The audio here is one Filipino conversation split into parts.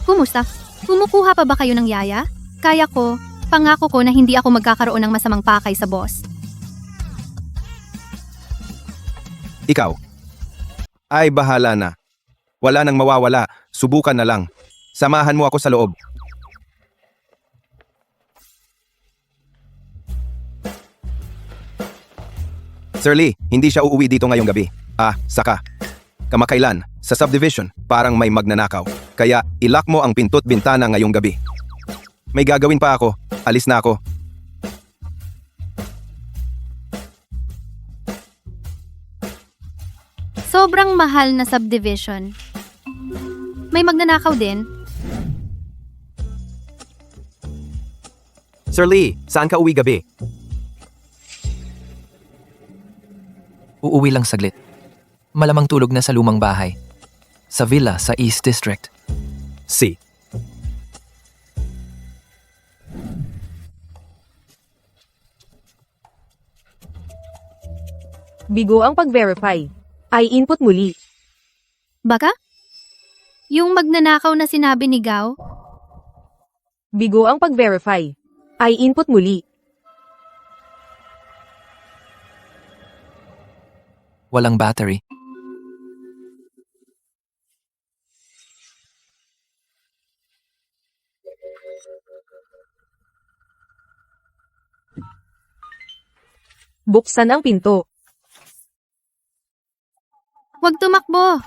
Kumusta? Kumukuha pa ba kayo ng yaya? Kaya ko, pangako ko na hindi ako magkakaroon ng masamang pakay sa boss. Ikaw. Ay, bahala na. Wala nang mawawala, subukan na lang. Samahan mo ako sa loob. Sir Lee, hindi siya uuwi dito ngayong gabi. Saka. Kamakailan, sa subdivision, parang may magnanakaw. Kaya, ilock mo ang pinto't bintana ngayong gabi. May gagawin pa ako. Alis na ako. Sobrang mahal na subdivision. May magnanakaw din. Sir Lee, saan ka uwi gabi? Uuwi lang saglit. Malamang tulog na sa lumang bahay. Sa villa sa East District. Si. Bigo ang pag-verify. Ay input muli. Baka? Yung magnanakaw na sinabi ni Gao? Bigo ang pag-verify. Ay input muli. Walang battery. Buksan ang pinto. Huwag tumakbo!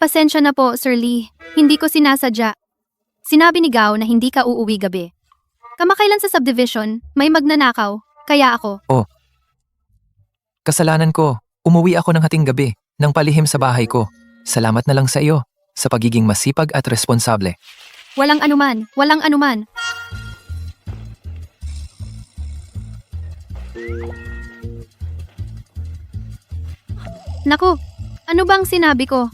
Pasensya na po, Sir Lee. Hindi ko sinasadya. Sinabi ni Gao na hindi ka uuwi gabi. Kamakailan sa subdivision, may magnanakaw, kaya ako. Kasalanan ko. Umuwi ako ng hating gabi. Nang palihim sa bahay ko. Salamat na lang sa iyo. Sa pagiging masipag at responsable. Walang anuman, walang anuman. Naku, ano bang sinabi ko?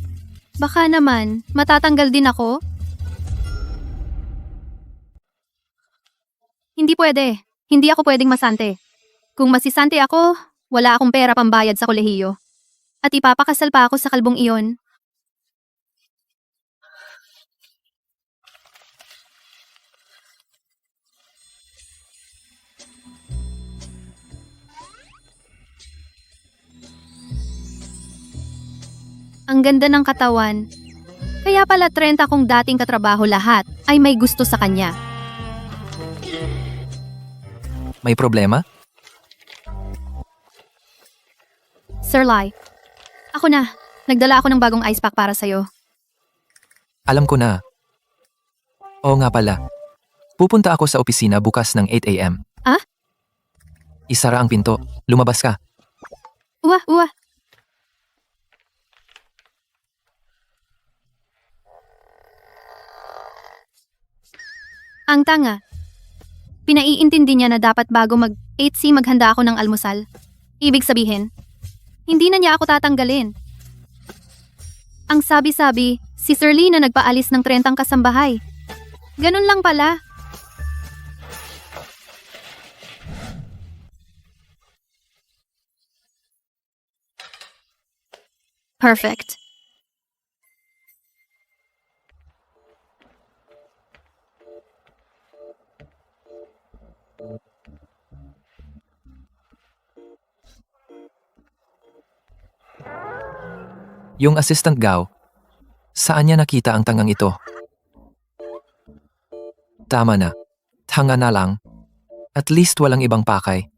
Baka naman, matatanggal din ako? Hindi pwede. Hindi ako pwedeng masante. Kung masisante ako, wala akong pera pambayad sa kolehiyo. At ipapakasal pa ako sa kalbong iyon. Ang ganda ng katawan. Kaya pala 30 kong dating katrabaho lahat ay may gusto sa kanya. May problema? Sir Lai, ako na. Nagdala ako ng bagong ice pack para sa'yo. Alam ko na. Oo nga pala. Pupunta ako sa opisina bukas ng 8 a.m. Ah? Isara ang pinto. Lumabas ka. Uwa. Ang tanga. Pinaiintindi niya na dapat bago mag-8C maghanda ako ng almusal. Ibig sabihin, hindi na niya ako tatanggalin. Ang sabi-sabi, si Sir Lee na nagpaalis ng 30 kasambahay. Ganun lang pala. Perfect. Yung assistant Gao, saan niya nakita ang tangang ito? Tama na. Tanga na lang. At least walang ibang pakay.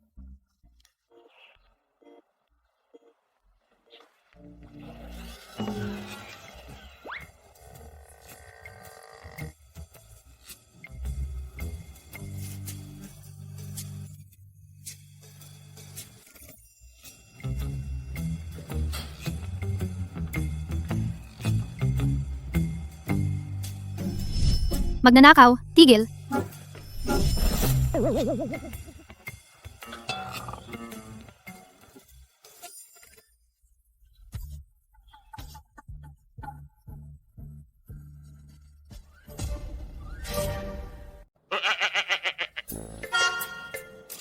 Magnanakaw, tigil.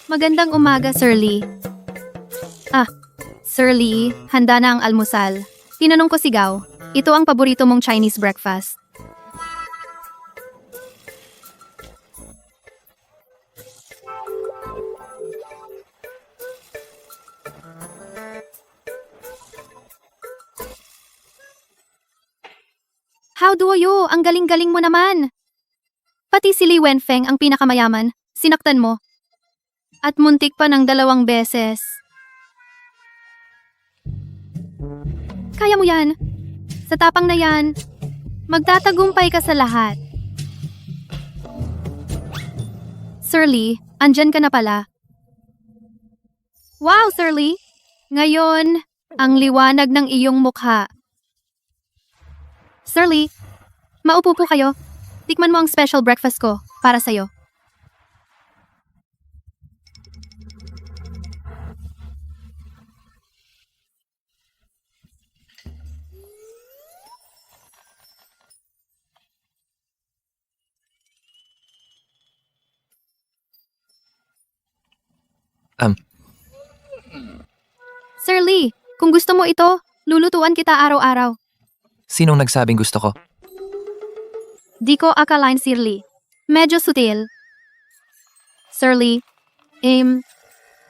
Magandang umaga, Sir Lee. Sir Lee, handa na ang almusal. Tinanong ko si Gao, ito ang paborito mong Chinese breakfast. How do you? Ang galing-galing mo naman. Pati si Li Wenfeng ang pinakamayaman, sinaktan mo. At muntik pa ng 2 beses. Kaya mo yan. Sa tapang na yan, magtatagumpay ka sa lahat. Sir Lee, andyan ka na pala. Wow, Sir Lee! Ngayon, ang liwanag ng iyong mukha. Sir Lee, maupo po kayo. Tikman mo ang special breakfast ko para sa'yo. Sir Lee, kung gusto mo ito, lulutuan kita araw-araw. Sinong nagsabing gusto ko? Di ko akalain, Sir Lee. Medyo sutil. Sir Lee,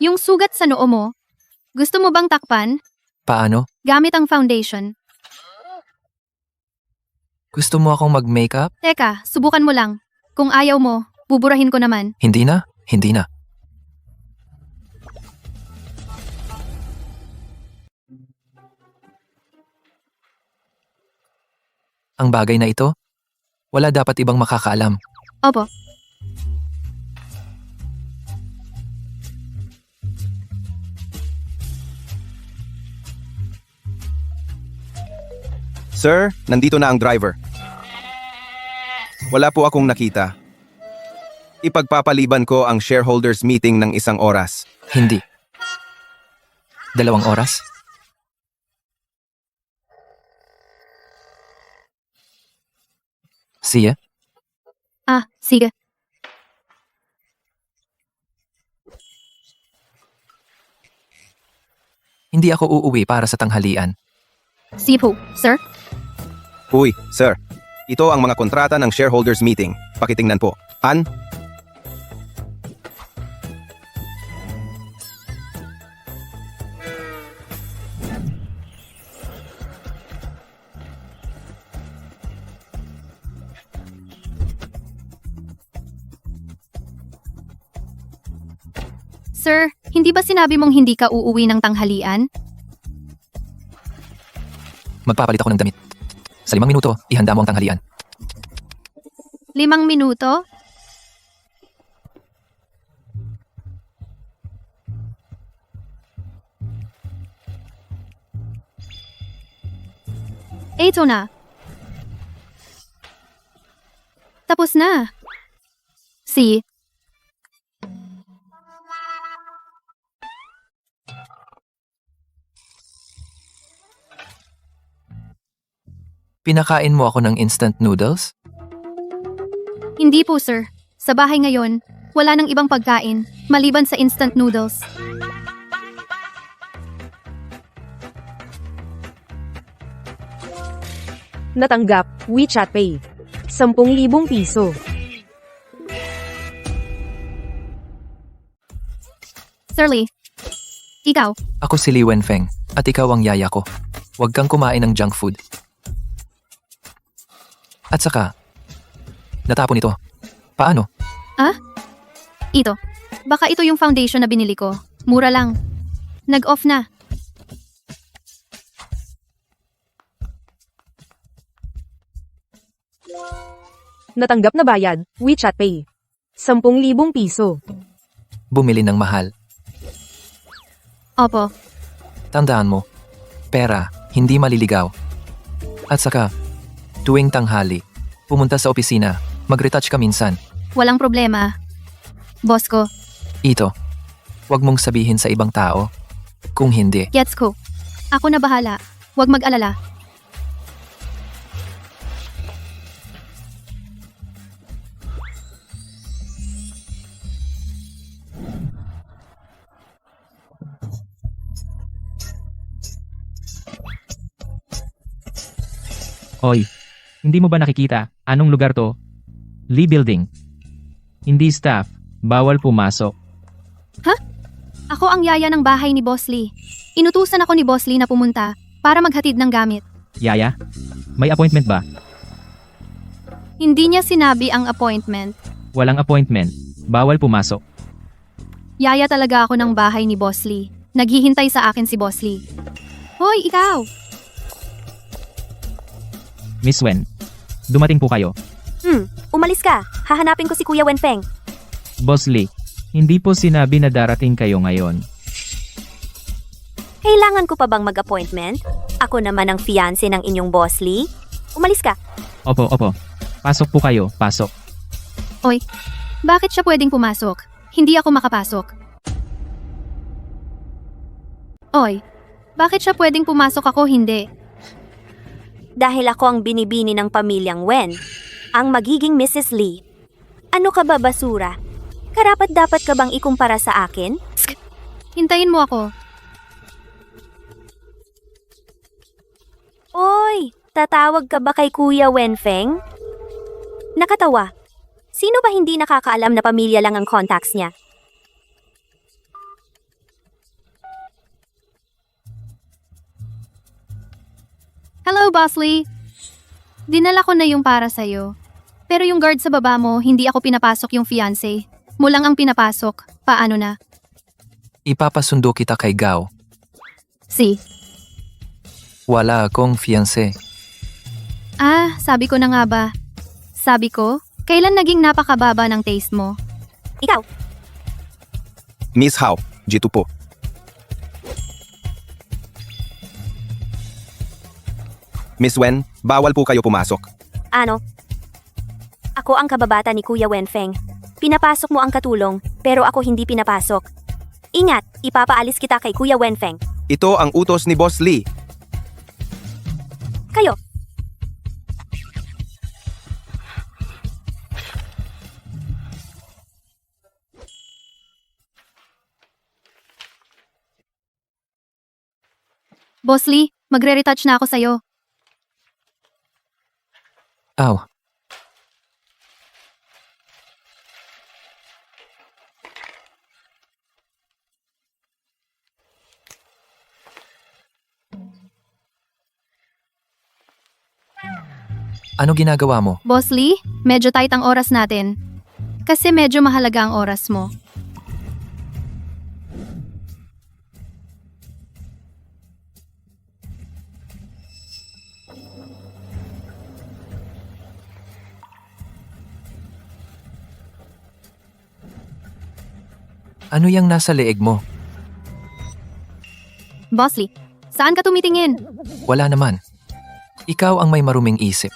yung sugat sa noo mo, gusto mo bang takpan? Paano? Gamit ang foundation. Gusto mo akong mag-makeup? Teka, subukan mo lang. Kung ayaw mo, buburahin ko naman. Hindi na, hindi na. Ang bagay na ito, wala dapat ibang makakaalam. Opo. Sir, nandito na ang driver. Wala po akong nakita. Ipagpapaliban ko ang shareholders meeting ng 1 oras. Hindi. 2 oras? Siya? Sige. Hindi ako uuwi para sa tanghalian. Sipo, sir? Uy, sir. Ito ang mga kontrata ng shareholders meeting. Pakitingnan po. An? Sir, hindi ba sinabi mong hindi ka uuwi ng tanghalian? Magpapalit ako ng damit. Sa 5 minuto, ihanda mo ang tanghalian. 5 minuto? Ito na. Tapos na. See? Pinakain mo ako ng instant noodles? Hindi po, sir. Sa bahay ngayon, wala nang ibang pagkain, maliban sa instant noodles. Natanggap, WeChat Pay. 10,000 piso. Sir Lee, ikaw, Ako si Li Wenfeng, at ikaw ang yaya ko. Huwag kang kumain ng junk food. At saka, natapon ito. Paano? ito. Baka ito yung foundation na binili ko. Mura lang. Nag-off na. Natanggap na bayad, WeChat Pay. 10,000 piso. Bumili ng mahal. Opo. Tandaan mo, pera, hindi maliligaw. At saka, tuwing tanghali, pumunta sa opisina, mag-retouch ka minsan. Walang problema. Boss ko, Ito, wag mong sabihin sa ibang tao. Kung hindi, gets ko. Ako na bahala. Huwag mag-alala. Hoy, hindi mo ba nakikita? Anong lugar to? Lee Building. Hindi staff. Bawal pumasok. Ako ang yaya ng bahay ni Boss Lee. Inutusan ako ni Boss Lee na pumunta para maghatid ng gamit. Yaya? May appointment ba? Hindi niya sinabi ang appointment. Walang appointment. Bawal pumasok. Yaya talaga ako ng bahay ni Boss Lee. Naghihintay sa akin si Boss Lee. Hoy, ikaw! Miss Wen, dumating po kayo. Umalis ka. Hahanapin ko si Kuya Wenfeng. Boss Lee, hindi po sinabi na darating kayo ngayon. Kailangan ko pa bang mag-appointment? Ako naman ang fiancé ng inyong Boss Lee. Umalis ka. Opo. Pasok po kayo, pasok. Oy, bakit siya pwedeng pumasok? Hindi ako makapasok. Oy, bakit siya pwedeng pumasok ako hindi? Dahil ako ang binibini ng pamilyang Wen. Ang magiging Mrs. Lee. Ano ka ba, basura? Karapat dapat ka bang ikumpara sa akin? Hintayin mo ako. Oy, tatawag ka ba kay Kuya Wenfeng? Nakatawa. Sino ba hindi nakakaalam na pamilya lang ang contacts niya? Hello, Boss Lee. Dinala ko na yung para sa'yo. Pero yung guard sa baba mo, hindi ako pinapasok yung fiancé. Mo lang ang pinapasok. Paano na? Ipapasundo kita kay Gao. Si. Wala akong fiancé. Sabi ko na nga ba? Sabi ko, kailan naging napakababa ng taste mo? Ikaw, Miss Hao, Jitu po. Miss Wen, bawal po kayo pumasok. ano? Ako ang kababata ni Kuya Wenfeng. Pinapasok mo ang katulong, pero ako hindi pinapasok. Ingat, ipapaalis kita kay Kuya Wenfeng. Ito ang utos ni Boss Lee. Kayo, Boss Lee, magre-retouch na ako sa'yo. Aw, ano ginagawa mo? Boss Lee, medyo tight ang oras natin. Kasi medyo mahalaga ang oras mo. Ano yang nasa leeg mo? Boss Lee, saan ka tumitingin? Wala naman. Ikaw ang may maruming isip.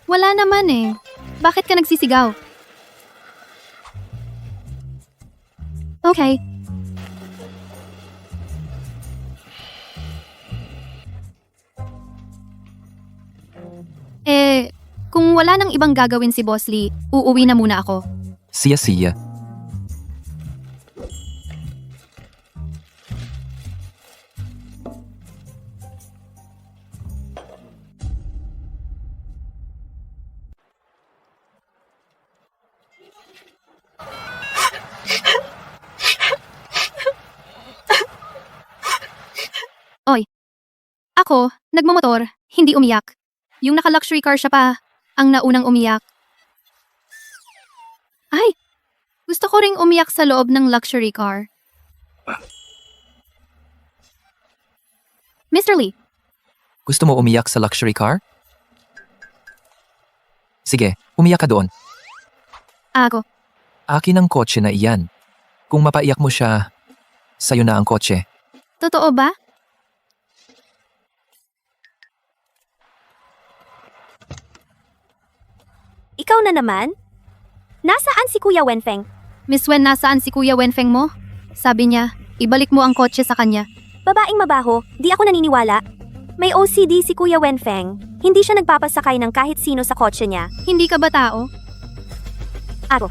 Wala naman eh. Bakit ka nagsisigaw? Okay. Kung wala nang ibang gagawin si Boss Lee, uuwi na muna ako. Siya. Ako, nagmamotor, hindi umiyak. Yung naka-luxury car siya pa, ang naunang umiyak. Ay, gusto ko ring umiyak sa loob ng luxury car. Mr. Lee, Gusto mo umiyak sa luxury car? Sige, umiyak ka doon. ako. Akin ang kotse na iyan. Kung mapaiyak mo siya, sayo na ang kotse. Totoo ba? ikaw na naman? Nasaan si Kuya Wenfeng? Miss Wen, nasaan si Kuya Wenfeng mo? Sabi niya, ibalik mo ang kotse sa kanya. Babaeng mabaho, di ako naniniwala. May OCD si Kuya Wenfeng. Hindi siya nagpapasakay ng kahit sino sa kotse niya. Hindi ka ba tao? Ako,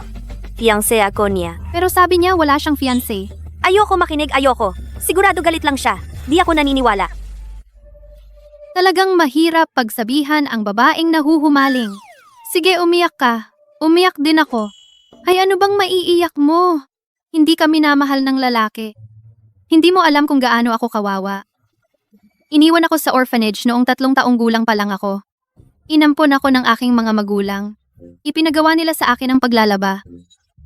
fiancé ako niya. Pero sabi niya wala siyang fiancé. Ayoko makinig, ayoko. Sigurado galit lang siya. Di ako naniniwala. Talagang mahirap pagsabihan ang babaeng nahuhumaling. Sige, umiyak ka. Umiyak din ako. Ay, ano bang maiiyak mo? Hindi ka minamahal ng lalaki. Hindi mo alam kung gaano ako kawawa. Iniwan ako sa orphanage noong 3 taong gulang pa lang ako. Inampon ako ng aking mga magulang. Ipinagawa nila sa akin ang paglalaba,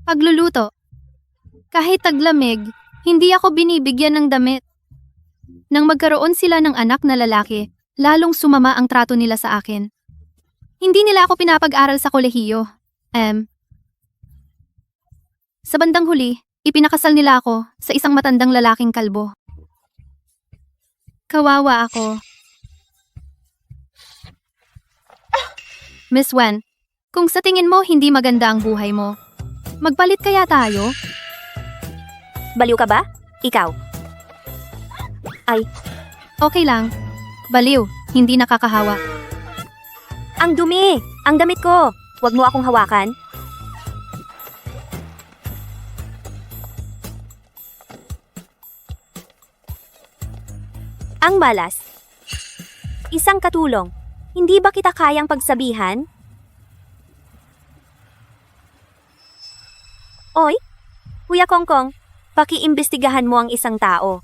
pagluluto. Kahit taglamig, hindi ako binibigyan ng damit. Nang magkaroon sila ng anak na lalaki, lalong sumama ang trato nila sa akin. Hindi nila ako pinapag-aral sa kolehiyo. Sa bandang huli, ipinakasal nila ako sa isang matandang lalaking kalbo. Kawawa ako. Miss Wen, kung sa tingin mo hindi maganda ang buhay mo, magpalit kaya tayo? Baliw ka ba? Ikaw. Okay lang. Baliw, hindi nakakahawa. Ang dumi! Ang damit ko! Huwag mo akong hawakan. Ang malas. Isang katulong. Hindi ba kita kayang pagsabihan? Oy, Kuya Kongkong, pakiimbestigahan mo ang isang tao.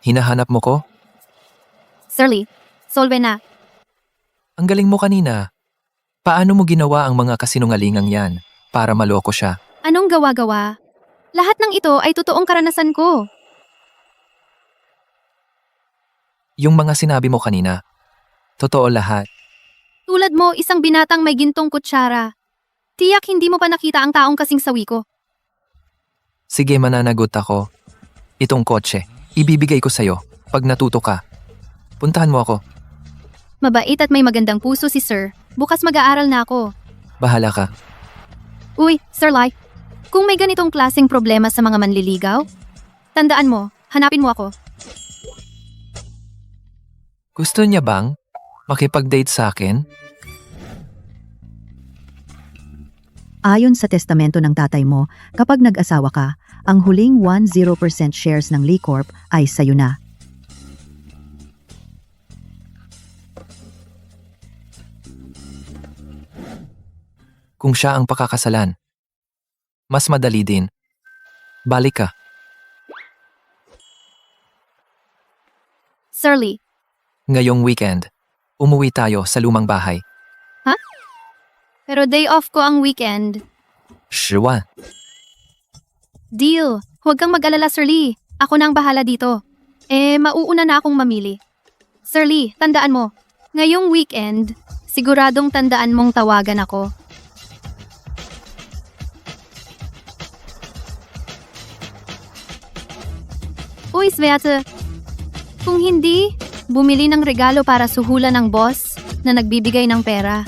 Hinahanap mo ko? Sir Lee, solve na. Ang galing mo kanina. Paano mo ginawa ang mga kasinungalingang yan para maloko siya? Anong gawa-gawa? Lahat ng ito ay totoong karanasan ko. Yung mga sinabi mo kanina. Totoo lahat. Tulad mo, isang binatang may gintong kutsara. Tiyak hindi mo pa nakita ang taong kasing sawi ko. Sige, mananagot ako. Itong kotse, ibibigay ko sa'yo pag natuto ka. Puntahan mo ako. Mabait at may magandang puso si Sir. Bukas mag-aaral na ako. Bahala ka. Uy, Sir Lai, kung may ganitong klaseng problema sa mga manliligaw, tandaan mo, hanapin mo ako. Gusto niya bang makipag-date sa akin? Ayon sa testamento ng tatay mo, kapag nag-asawa ka, ang huling 10% shares ng Lee Corp ay sayo na. Kung siya ang pakakasalan. Mas madali din. Balik ka. Sir Lee, Ngayong weekend, umuwi tayo sa lumang bahay. pero day off ko ang weekend. 10万. Deal. Huwag kang mag-alala, Sir Lee. Ako na ang bahala dito. Mauuna na akong mamili. Sir Lee, tandaan mo, ngayong weekend, siguradong tandaan mong tawagan ako. Uy, Sveate. Kung hindi, bumili ng regalo para suhulan ng boss na nagbibigay ng pera.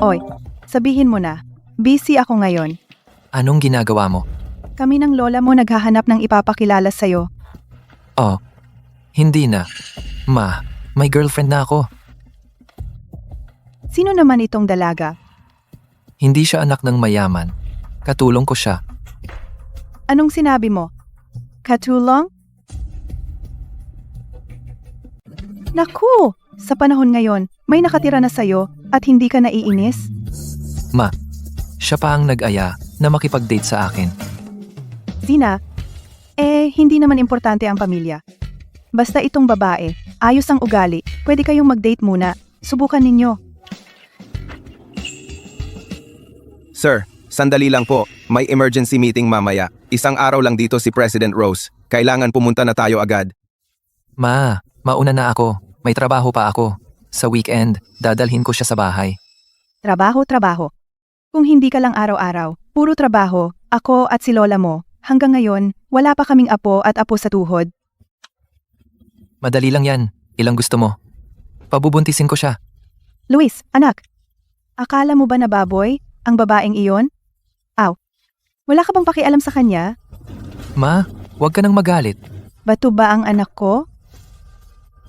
Oy, sabihin mo na. Busy ako ngayon. Anong ginagawa mo? Kami ng lola mo naghahanap ng ipapakilala sa'yo. Oh, hindi na. Ma, may girlfriend na ako. Sino naman itong dalaga? Hindi siya anak ng mayaman. Katulong ko siya. Anong sinabi mo? Katulong? Naku! Sa panahon ngayon, may nakatira na sa'yo at hindi ka naiinis? Ma, siya pa ang nag-aya na makipag-date sa akin. Zina, hindi naman importante ang pamilya. Basta itong babae, ayos ang ugali, pwede kayong mag-date muna. Subukan ninyo. Sir, sandali lang po. May emergency meeting mamaya. Isang araw lang dito si President Rose. Kailangan pumunta na tayo agad. Ma, mauna na ako. May trabaho pa ako. Sa weekend, dadalhin ko siya sa bahay. Trabaho, trabaho. Kung hindi ka lang araw-araw, puro trabaho, ako at si lola mo, hanggang ngayon, wala pa kaming apo at apo sa tuhod. Madali lang yan. Ilang gusto mo? Pabubuntisin ko siya. Luis, anak, akala mo ba na baboy, ang babaeng iyon? Wala ka bang pakialam sa kanya? Ma, huwag ka nang magalit. Bato ba ang anak ko?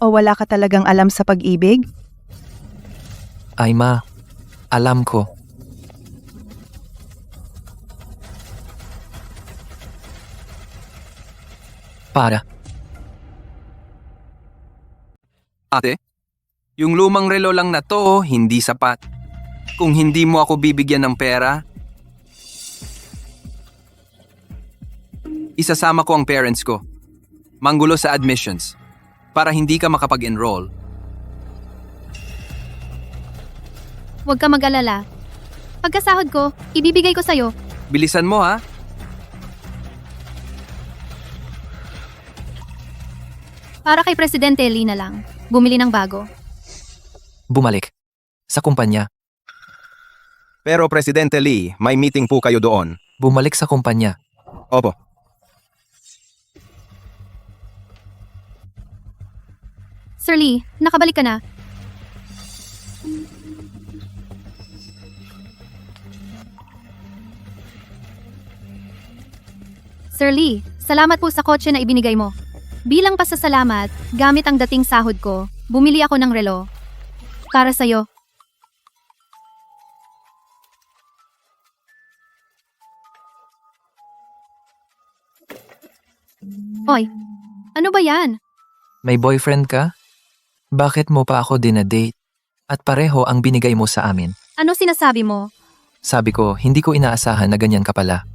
O wala ka talagang alam sa pag-ibig? Ay ma, alam ko. Para, Ate, yung lumang relo lang na to, hindi sapat. Kung hindi mo ako bibigyan ng pera, isasama ko ang parents ko. Manggulo sa admissions para hindi ka makapag-enroll. Huwag ka mag-alala. Pagkasahod ko, ibibigay ko sa'yo. Bilisan mo ha. Para kay Presidente Lee na lang. Bumili ng bago. bumalik. Sa kumpanya. Pero Presidente Lee, may meeting po kayo doon. Bumalik sa kumpanya. Opo. Sir Lee, nakabalik ka na. Sir Lee, salamat po sa kotse na ibinigay mo. Bilang pasasalamat, gamit ang dating sahod ko, bumili ako ng relo. Para sa'yo. Oy, ano ba yan? May boyfriend ka? Bakit mo pa ako dinadate? At pareho ang binigay mo sa amin. Ano sinasabi mo? Sabi ko, hindi ko inaasahan na ganyan ka pala.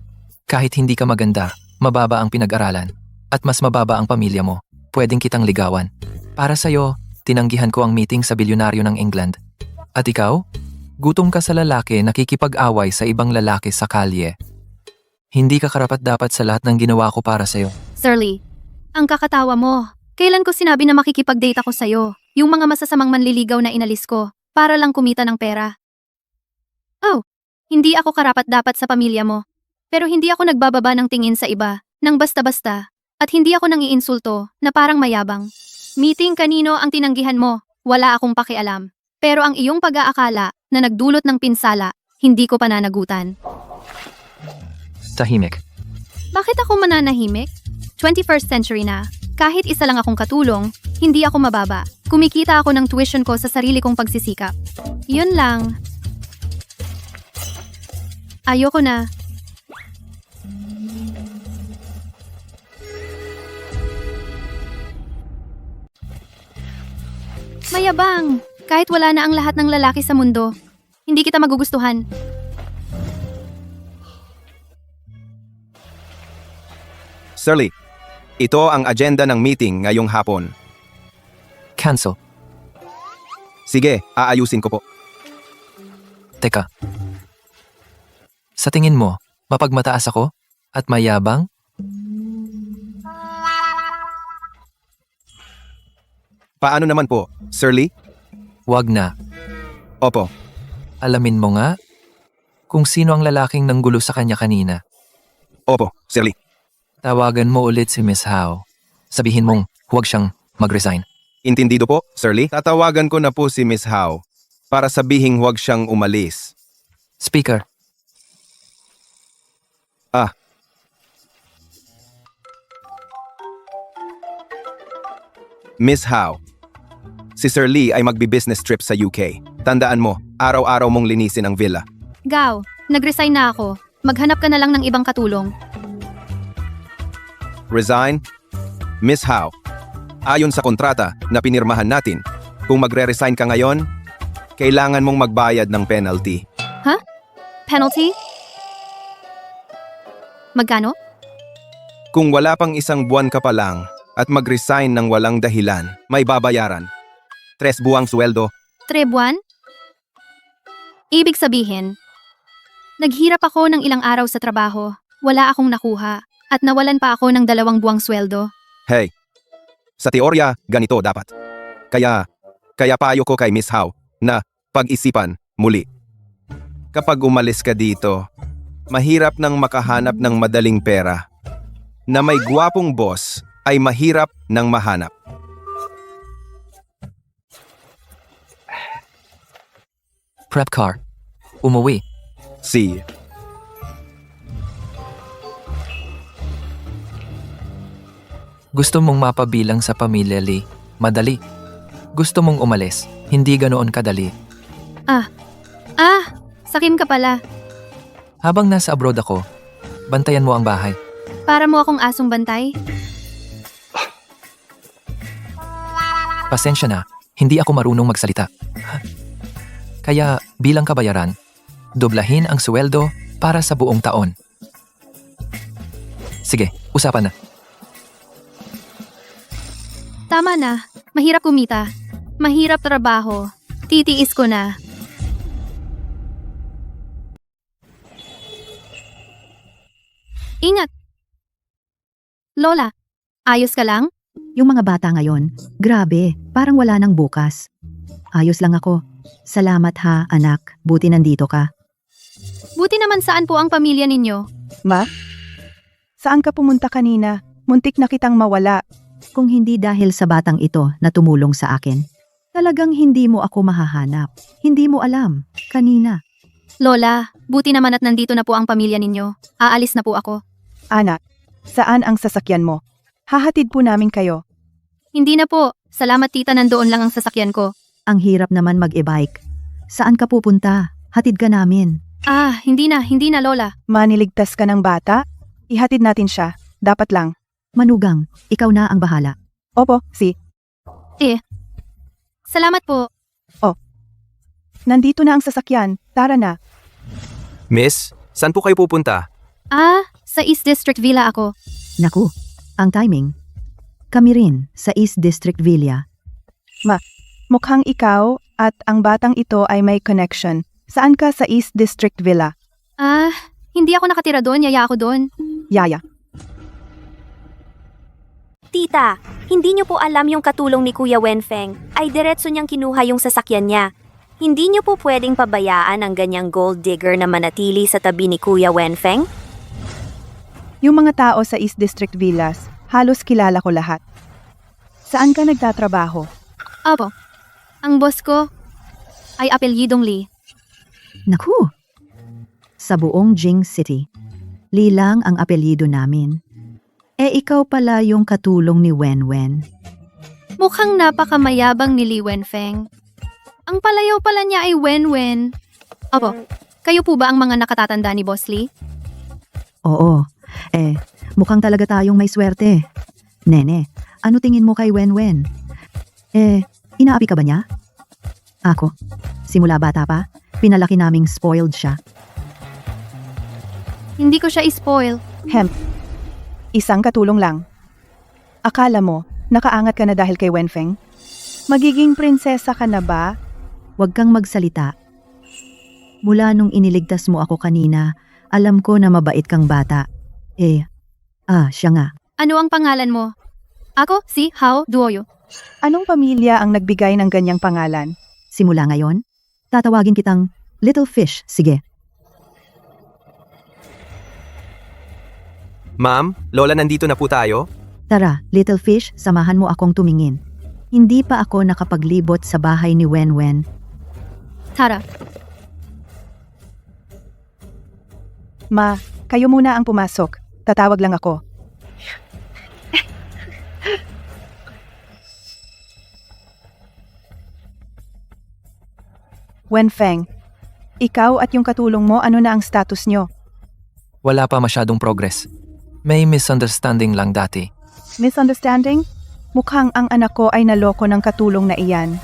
Kahit hindi ka maganda, mababa ang pinag-aralan. At mas mababa ang pamilya mo. Pwedeng kitang ligawan. Para sa'yo, tinanggihan ko ang meeting sa bilyonaryo ng England. At ikaw? Gutom ka sa lalaki nakikipag-away sa ibang lalaki sa kalye. Hindi ka karapat-dapat sa lahat ng ginawa ko para sa'yo. Sir Lee, ang kakatawa mo. Kailan ko sinabi na makikipag-date ako sa'yo? Yung mga masasamang manliligaw na inalis ko, para lang kumita ng pera. Oh, hindi ako karapat-dapat sa pamilya mo. Pero hindi ako nagbababa ng tingin sa iba, nang basta-basta. At hindi ako nang iinsulto, na parang mayabang. Meeting kanino ang tinanggihan mo, wala akong pakialam. Pero ang iyong pag-aakala na nagdulot ng pinsala, hindi ko pananagutan. Tahimik. Bakit ako mananahimik? 21st century na. Kahit isa lang akong katulong, hindi ako mababa. Kumikita ako ng tuition ko sa sarili kong pagsisikap. Yun lang. Ayoko na. Mayabang! Kahit wala na ang lahat ng lalaki sa mundo, hindi kita magugustuhan. Sir Lee, ito ang agenda ng meeting ngayong hapon. Cancel. Sige, aayusin ko po. Teka. Sa tingin mo, mapagmataas ako? At mayabang? Paano naman po, Sir Lee? Wag na. Opo. Alamin mo nga kung sino ang lalaking nanggulo sa kanya kanina. Opo, Sir Lee. Tawagan mo ulit si Miss Howe. Sabihin mong huwag siyang mag-resign. Intindido po, Sir Lee. Tatawagan ko na po si Miss Howe para sabihing huwag siyang umalis. Speaker, Miss Howe, si Sir Lee ay magbi-business trip sa UK. Tandaan mo, araw-araw mong linisin ang villa. Gaw, nag-resign na ako. Maghanap ka na lang ng ibang katulong. Resign? Miss Howe, ayon sa kontrata na pinirmahan natin, kung magre-resign ka ngayon, kailangan mong magbayad ng penalty. Penalty? Magkano? Kung wala pang isang buwan ka pa lang at mag-resign ng walang dahilan, may babayaran. 3 buwang sweldo. 3 buwan? Ibig sabihin, naghirap ako ng ilang araw sa trabaho, wala akong nakuha, at nawalan pa ako ng 2 buwang sweldo. Hey, sa teorya, ganito dapat. Kaya payo ko kay Miss Howe na pag-isipan muli. Kapag umalis ka dito, mahirap nang makahanap ng madaling pera. Na may gwapong boss ay mahirap nang mahanap. prep car. Umuwi. See. Gusto mong mapabilang sa pamilya, Lee. Madali. Gusto mong umalis. Hindi ganoon kadali. Sakim ka pala. Habang nasa abroad ako, bantayan mo ang bahay. Para mo akong asong bantay? Pasensya na, hindi ako marunong magsalita. Kaya bilang kabayaran, doblahin ang sweldo para sa buong taon. Sige, usapan na. Tama na. Mahirap kumita. Mahirap trabaho. Titiis ko na. Ingat! Lola, ayos ka lang? Yung mga bata ngayon, grabe, parang wala nang bukas. Ayos lang ako. Salamat ha, anak. Buti nandito ka. Buti naman saan po ang pamilya ninyo? Ma? Saan ka pumunta kanina? Muntik na kitang mawala. Kung hindi dahil sa batang ito na tumulong sa akin, talagang hindi mo ako mahahanap. Hindi mo alam. Kanina. Lola, buti naman at nandito na po ang pamilya ninyo. Aalis na po ako. Anak, saan ang sasakyan mo? Hahatid po namin kayo. Hindi na po. Salamat tita, nandoon lang ang sasakyan ko. Ang hirap naman mag-e-bike. Saan ka pupunta? Hatid ka namin. Hindi na Lola. Maniligtas ka ng bata? Ihatid natin siya. Dapat lang. Manugang, ikaw na ang bahala. Opo, Salamat po. nandito na ang sasakyan. Tara na. Miss, saan po kayo pupunta? Sa East District Villa ako. Naku, ang timing. Kami rin sa East District Villa. Mukhang ikaw at ang batang ito ay may connection. Saan ka sa East District Villa? Hindi ako nakatira doon, yaya ako doon. Yaya. Tita, hindi niyo po alam yung katulong ni Kuya Wenfeng ay diretso niyang kinuha yung sasakyan niya. Hindi niyo po pwedeng pabayaan ang ganyang gold digger na manatili sa tabi ni Kuya Wenfeng? Yung mga tao sa East District Villas, halos kilala ko lahat. Saan ka nagtatrabaho? Opo. Ang boss ko ay apelyidong Lee. Naku! Sa buong Jing City, Lee lang ang apelyido namin. Ikaw pala yung katulong ni Wenwen. Mukhang napakamayabang ni Li Wenfeng. Ang palayaw pala niya ay Wenwen. Opo, kayo po ba ang mga nakatatanda ni Boss Lee? Oo. Mukhang talaga tayong may swerte. Nene, ano tingin mo kay Wenwen? Inaapi ka ba niya? Ako, simula bata pa, pinalaki naming spoiled siya. Hindi ko siya ispoil. Isang katulong lang. Akala mo, nakaangat ka na dahil kay Wenfeng? Magiging prinsesa ka na ba? Huwag kang magsalita. Mula nung iniligtas mo ako kanina, alam ko na mabait kang bata. Siya nga. Ano ang pangalan mo? Ako, si How Duoyo. Anong pamilya ang nagbigay ng ganyang pangalan? Simula ngayon, tatawagin kitang Little Fish, sige. Ma'am, Lola, nandito na po tayo? Tara, Little Fish, samahan mo akong tumingin. Hindi pa ako nakapaglibot sa bahay ni Wenwen. Tara. Ma, kayo muna ang pumasok. Tatawag lang ako. Wenfeng, ikaw at yung katulong mo, ano na ang status nyo? Wala pa masyadong progress. May misunderstanding lang dati. Misunderstanding? Mukhang ang anak ko ay naloko ng katulong na iyan.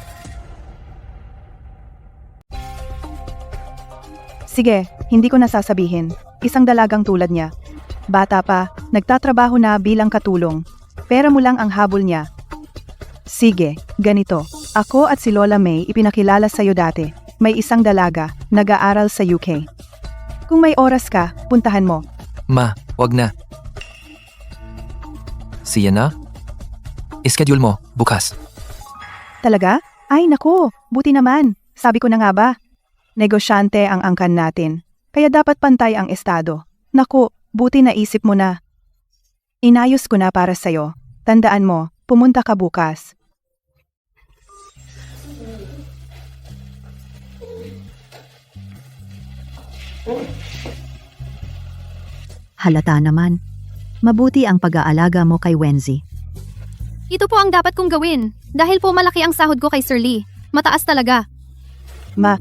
Sige, hindi ko nasasabihin. Isang dalagang tulad niya. Bata pa, nagtatrabaho na bilang katulong. Pera mo lang ang habol niya. Sige, ganito. Ako at si Lola May ipinakilala sa'yo dati. May isang dalaga, nag-aaral sa UK. Kung may oras ka, puntahan mo. Ma, wag na. Siya na? Ischedule mo, bukas. Talaga? Ay naku, buti naman. Sabi ko na nga ba? Negosyante ang angkan natin. Kaya dapat pantay ang estado. Naku, buti naisip mo na. Inayos ko na para sa'yo. Tandaan mo, pumunta ka bukas. Halata naman. Mabuti ang pag-aalaga mo kay Wenzi. Ito po ang dapat kong gawin. Dahil po malaki ang sahod ko kay Sir Lee. Mataas talaga. Ma,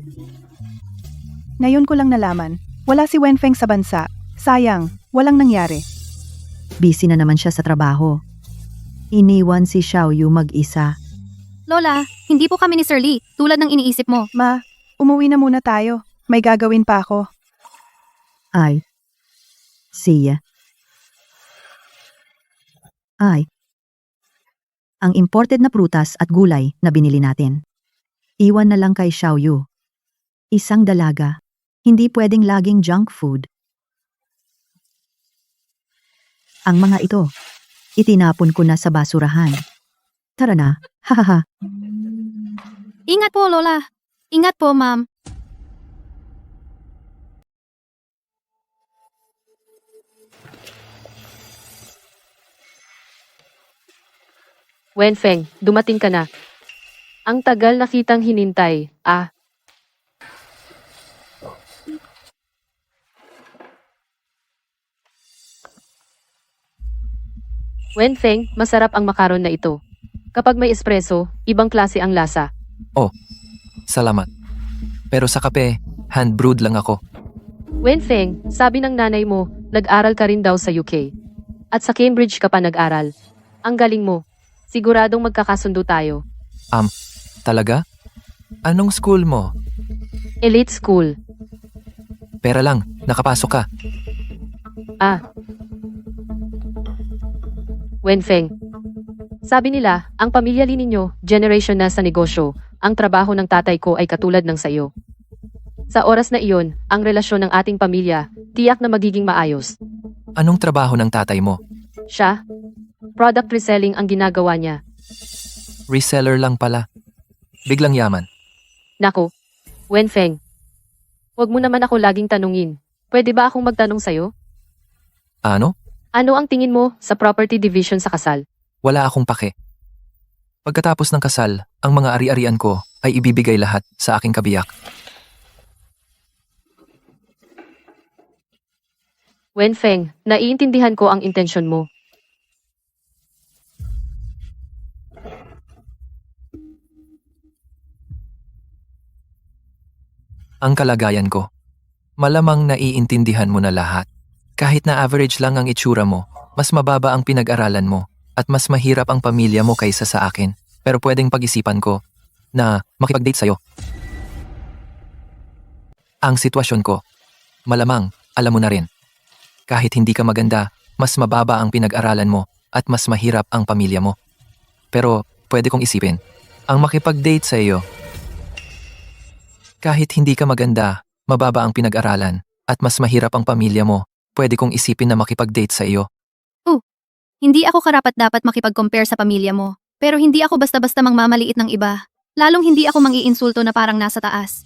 ngayon ko lang nalaman. Wala si Wenfeng sa bansa. Sayang, walang nangyari. Busy na naman siya sa trabaho. Iniwan si Xiaoyu mag-isa. Lola, hindi po kami ni Sir Lee, tulad ng iniisip mo. Ma, umuwi na muna tayo. May gagawin pa ako. Ay. Siya. Ay. Ang imported na prutas at gulay na binili natin. Iwan na lang kay Xiaoyu. Isang dalaga. Hindi pwedeng laging junk food. Ang mga ito, itinapon ko na sa basurahan. Tara na, hahaha. Ingat po, Lola. Ingat po, Ma'am. Wenfeng, dumating ka na. Ang tagal na kitang hinintay. Wenfeng, masarap ang makaron na ito. Kapag may espresso, ibang klase ang lasa. Salamat. Pero sa kape, hand-brewed lang ako. Wenfeng, sabi ng nanay mo, nag-aral ka rin daw sa UK. At sa Cambridge ka pa nag-aral. Ang galing mo. Siguradong magkakasundo tayo. Talaga? Anong school mo? Elite school. Pera lang, nakapasok ka. Wenfeng. Sabi nila, ang pamilya Lee ninyo, generation na sa negosyo. Ang trabaho ng tatay ko ay katulad ng sayo. Sa oras na iyon, ang relasyon ng ating pamilya, tiyak na magiging maayos. Anong trabaho ng tatay mo? Siya, product reselling ang ginagawa niya. Reseller lang pala. Biglang yaman. Nako, Wenfeng. Huwag mo naman ako laging tanungin. Pwede ba akong magtanong sa'yo? Ano? Ano ang tingin mo sa property division sa kasal? Wala akong pake. Pagkatapos ng kasal, ang mga ari-arian ko ay ibibigay lahat sa aking kabiyak. Wenfeng, naiintindihan ko ang intensyon mo. Ang kalagayan ko. Malamang naiintindihan mo na lahat. Kahit na average lang ang itsura mo, mas mababa ang pinag-aralan mo, at mas mahirap ang pamilya mo kaysa sa akin. Pero pwedeng pag-isipan ko na makipag-date sa'yo. Ang sitwasyon ko, malamang alam mo na rin. Kahit hindi ka maganda, mas mababa ang pinag-aralan mo at mas mahirap ang pamilya mo. Pero pwede kong isipin, ang makipag-date sa iyo. Kahit hindi ka maganda, mababa ang pinag-aralan at mas mahirap ang pamilya mo, pwede kong isipin na makipag-date sa iyo. Hindi ako karapat-dapat makipag-compare sa pamilya mo. Pero hindi ako basta-basta mangmamaliit ng iba. Lalong hindi ako mangiinsulto na parang nasa taas.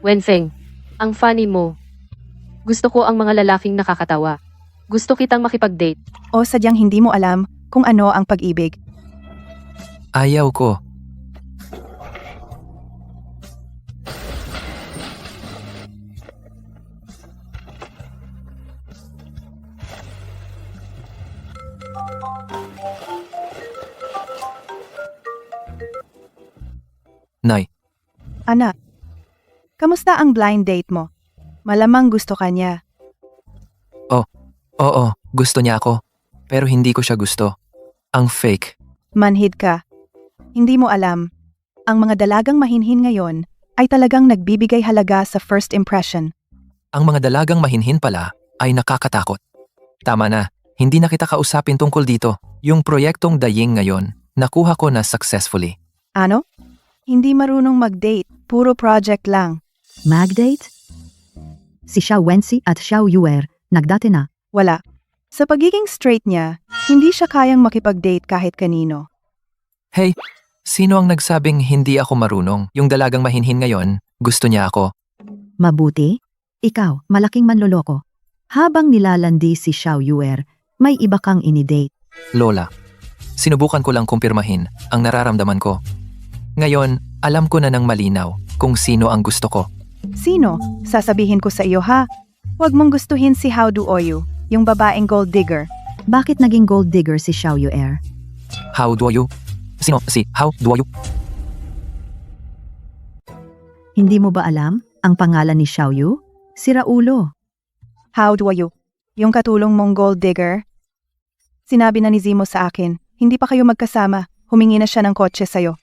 Wenfeng, ang funny mo. Gusto ko ang mga lalaking nakakatawa. Gusto kitang makipag-date. O sadyang hindi mo alam kung ano ang pag-ibig. Ayaw ko. Nay, Anak, kamusta ang blind date mo? Malamang gusto ka niya. oo, gusto niya ako. Pero hindi ko siya gusto. Ang fake. Manhid ka. Hindi mo alam. Ang mga dalagang mahinhin ngayon ay talagang nagbibigay halaga sa first impression. Ang mga dalagang mahinhin pala ay nakakatakot. Tama na, hindi na kita kausapin tungkol dito. Yung proyektong Daying ngayon, nakuha ko na successfully. Ano? Hindi marunong mag-date. Puro project lang. Mag-date? Si Xiao Wensi at Xiao Yuer, nagdate na. Wala. Sa pagiging straight niya, hindi siya kayang makipag-date kahit kanino. Hey, sino ang nagsabing hindi ako marunong? Yung dalagang mahinhin ngayon, gusto niya ako. Mabuti? Ikaw, malaking manloloko. Habang nilalandi si Xiao Yuer, may iba kang inidate. Lola, sinubukan ko lang kumpirmahin ang nararamdaman ko. Ngayon, alam ko na ng malinaw kung sino ang gusto ko. Sino? Sasabihin ko sa iyo ha. Huwag mong gustuhin si How Do Oyu, yung babaeng gold digger. Bakit naging gold digger si Xiao Yu Air? How do you? How do you? Hindi mo ba alam ang pangalan ni Xiao Yu? Si Raulo. How do you? Yung katulong mong gold digger? Sinabi na ni Zimo sa akin, hindi pa kayo magkasama, humingi na siya ng kotse sa'yo.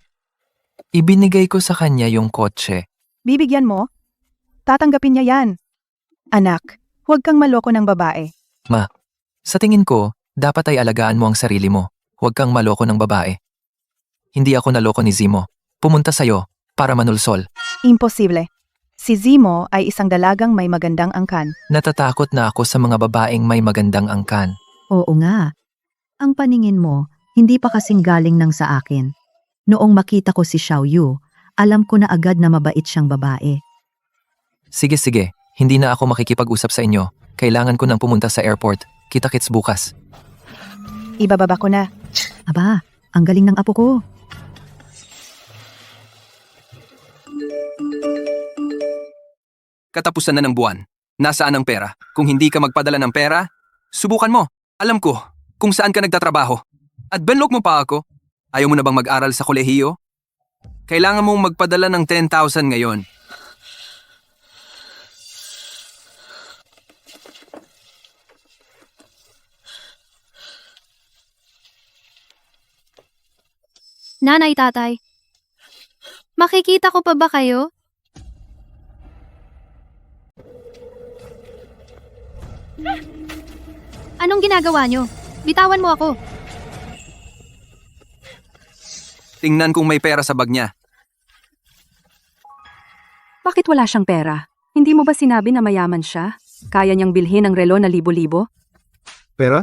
Ibinigay ko sa kanya yung kotse. Bibigyan mo? Tatanggapin niya yan. Anak, huwag kang maloko ng babae. Sa tingin ko, dapat ay alagaan mo ang sarili mo. Huwag kang maloko ng babae. Hindi ako naloko ni Zimo. Pumunta sa'yo para manulsol. Imposible. Si Zimo ay isang dalagang may magandang angkan. Natatakot na ako sa mga babaeng may magandang angkan. Oo nga. Ang paningin mo, hindi pa kasing galing ng sa akin. Noong makita ko si Xiao Yu, alam ko na agad na mabait siyang babae. Sige, hindi na ako makikipag-usap sa inyo. Kailangan ko nang pumunta sa airport. Kita-kits bukas. Ibababa ko na. Aba, ang galing ng apo ko. Katapusan na ng buwan. Nasaan ang pera? Kung hindi ka magpadala ng pera, subukan mo. Alam ko kung saan ka nagtatrabaho. At benlok mo pa ako. Ayaw mo na bang mag-aral sa kolehiyo? Kailangan mong magpadala ng 10,000 ngayon. Nanay, tatay. Makikita ko pa ba kayo? Anong ginagawa nyo? Bitawan mo ako. Tingnan kung may pera sa bag niya. Bakit wala siyang pera? Hindi mo ba sinabi na mayaman siya? Kaya niyang bilhin ang relo na libo-libo? Pera?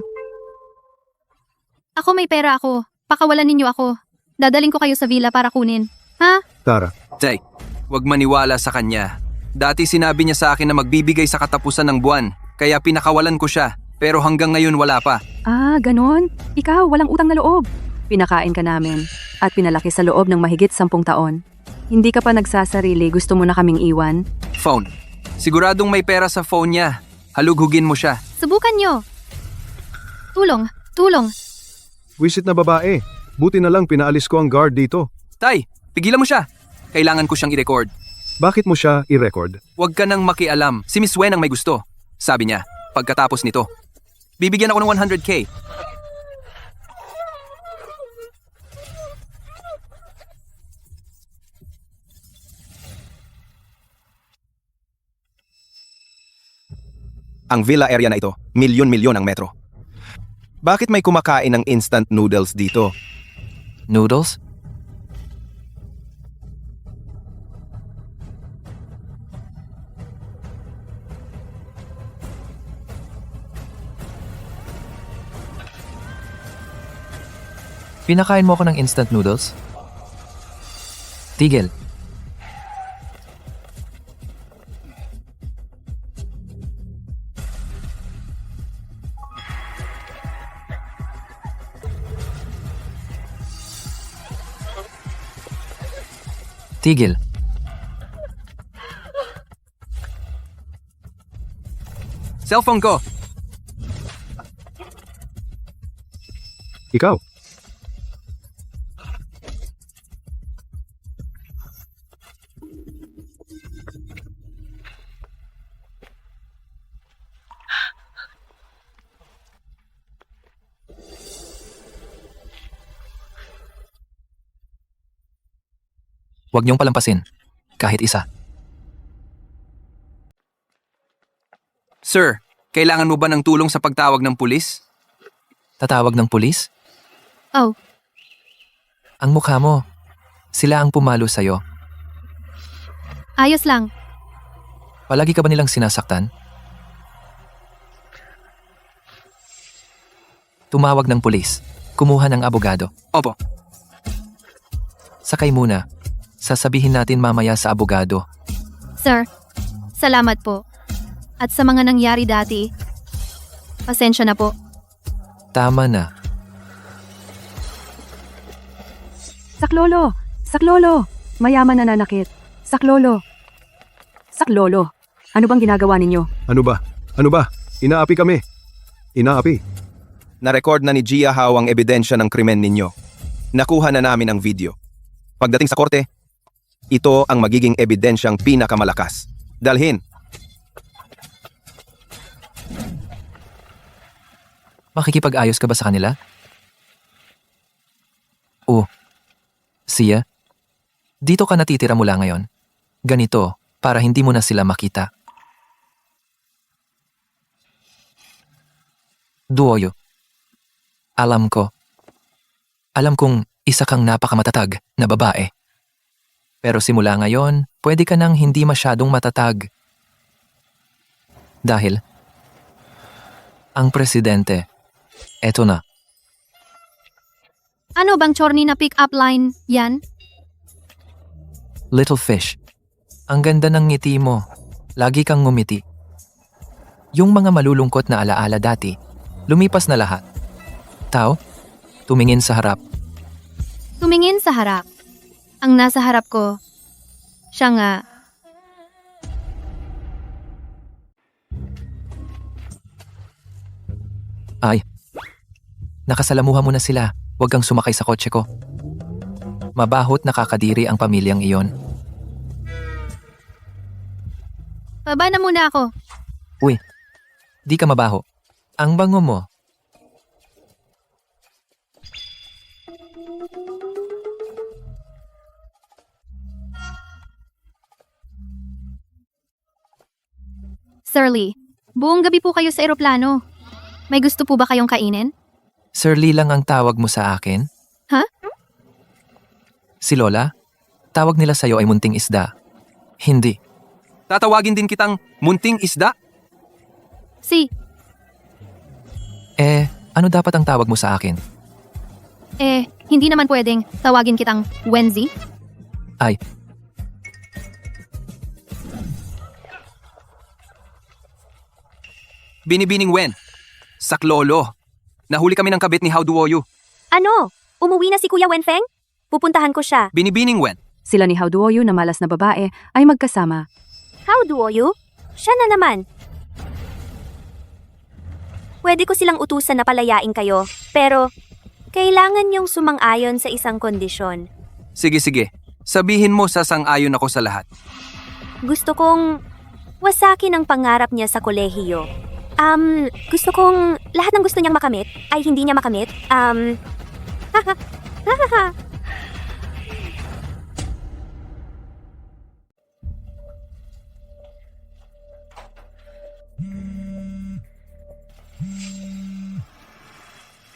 Ako may pera ako. Pakawalan ninyo ako. Dadaling ko kayo sa villa para kunin. Ha? Tara. Tay, wag maniwala sa kanya. Dati sinabi niya sa akin na magbibigay sa katapusan ng buwan, kaya pinakawalan ko siya. Pero hanggang ngayon wala pa. Ah, ganon. Ikaw, walang utang na loob. Pinakain ka namin at pinalaki sa loob ng mahigit 10 taon. Hindi ka pa nagsasarili, gusto mo na kaming iwan? Phone. Siguradong may pera sa phone niya. Halughugin mo siya. Subukan nyo. Tulong. Wisit na babae. Buti na lang pinaalis ko ang guard dito. Tay, pigilan mo siya. Kailangan ko siyang i-record. Bakit mo siya i-record? Huwag ka nang makialam. Si Miss Wen ang may gusto. Sabi niya, pagkatapos nito. Bibigyan ako ng 100K. Ang villa area na ito, milyon-milyon ang metro. Bakit may kumakain ng instant noodles dito? Noodles? Pinakain mo ako ng instant noodles? Tigil. Tigil. Cellphone ko. Ikaw. Huwag niyong palampasin. Kahit isa. Sir, kailangan mo ba ng tulong sa pagtawag ng pulis? Tatawag ng pulis? Oh, Ang mukha mo. Sila ang pumalo sa'yo. ayos lang. Palagi ka ba nilang sinasaktan? Tumawag ng pulis. Kumuha ng abogado. Opo. Sakay muna. Sasabihin natin mamaya sa abogado. Sir, salamat po. At sa mga nangyari dati, pasensya na po. Tama na. Saklolo! Saklolo! Mayaman na nanakit. Saklolo! Saklolo! Ano bang ginagawa ninyo? Ano ba? Inaapi kami. Inaapi. Na-record na ni Gia Hao ang ebidensya ng krimen ninyo. Nakuha na namin ang video. Pagdating sa korte, ito ang magiging ebidensyang pinakamalakas. Dalhin. Makikipag-ayos ka ba sa kanila? Oh, Sia, dito ka natitira mula ngayon. Ganito, para hindi mo na sila makita. Duoyo. Alam kong isa kang napakamatatag na babae. Pero simula ngayon, pwede ka nang hindi masyadong matatag. Dahil, ang presidente, eto na. Ano bang chorny na pick-up line yan? Little fish. Ang ganda ng ngiti mo. Lagi kang ngumiti. Yung mga malulungkot na alaala dati, lumipas na lahat. Tao, tumingin sa harap. Tumingin sa harap. Ang nasa harap ko, siya nga. Ay, nakasalamuha mo na sila. Huwag kang sumakay sa kotse ko. Mabahot nakakadiri ang pamilyang iyon. Baba na muna ako. Uy, di ka mabaho. Ang bango mo. Sir Lee, buong gabi po kayo sa eroplano. May gusto po ba kayong kainin? Sir Lee lang ang tawag mo sa akin? Ha? Si Lola? Tawag nila sa'yo ay munting isda. Hindi. Tatawagin din kitang munting isda? Si, Ano dapat ang tawag mo sa akin? hindi naman pwedeng tawagin kitang Wenzi. Ay, Binibining Wen. Saklolo. Nahuli kami ng kabit ni How Duoyu. Ano? Umuwi na si Kuya Wenfeng? Pupuntahan ko siya. Binibining Wen. Sila ni How Duoyu na malas na babae ay magkasama. How Duoyu? Siya na naman. Pwede ko silang utusan na palayain kayo, pero kailangan niyong sumang-ayon sa isang kondisyon. Sige. Sabihin mo sasang-ayon ako sa lahat. Gusto kong wasakin ang pangarap niya sa kolehiyo. Gusto kong lahat ng gusto niyang makamit ay hindi niya makamit.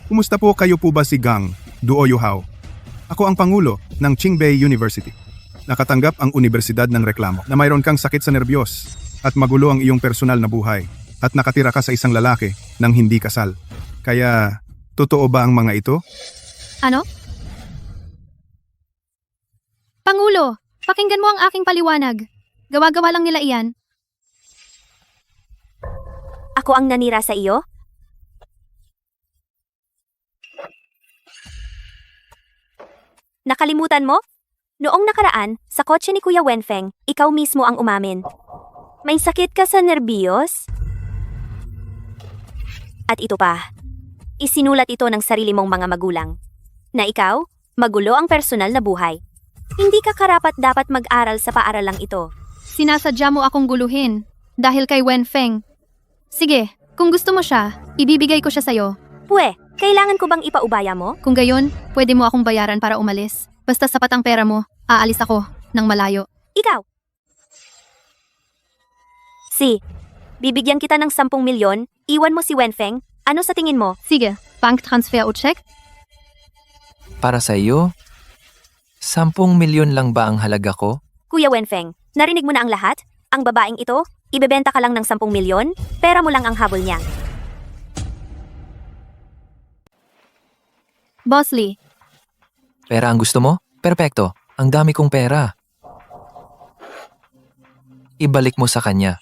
Kumusta po, kayo po ba si Gang Duoyu Hao? Ako ang Pangulo ng Qingbei University. Nakatanggap ang Universidad ng reklamo na mayroon kang sakit sa nerbiyos at magulo ang iyong personal na buhay at nakatira ka sa isang lalaki nang hindi kasal. Kaya, totoo ba ang mga ito? Ano? Pangulo, pakinggan mo ang aking paliwanag. Gawa-gawa lang nila iyan. Ako ang nanira sa iyo? Nakalimutan mo? Noong nakaraan, sa kotse ni Kuya Wenfeng, ikaw mismo ang umamin. May sakit ka sa nerbiyos? At ito pa, isinulat ito ng sarili mong mga magulang. Na ikaw, magulo ang personal na buhay. Hindi ka karapat-dapat mag-aral sa paaralang ito. Sinasadya mo akong guluhin dahil kay Wenfeng. Sige, kung gusto mo siya, ibibigay ko siya sa'yo. Kailangan ko bang ipaubaya mo? Kung gayon, pwede mo akong bayaran para umalis. Basta sapat ang pera mo, aalis ako ng malayo. Ikaw! Bibigyan kita ng 10 milyon, iwan mo si Wenfeng. Ano sa tingin mo? Sige, bank transfer o check? para sa iyo? 10 milyon lang ba ang halaga ko? Kuya Wenfeng, narinig mo na ang lahat? Ang babaeng ito, ibebenta ka lang ng 10 milyon, pera mo lang ang habol niya. Boss Lee, Pera ang gusto mo? Perpekto. Ang dami kong pera. Ibalik mo sa kanya.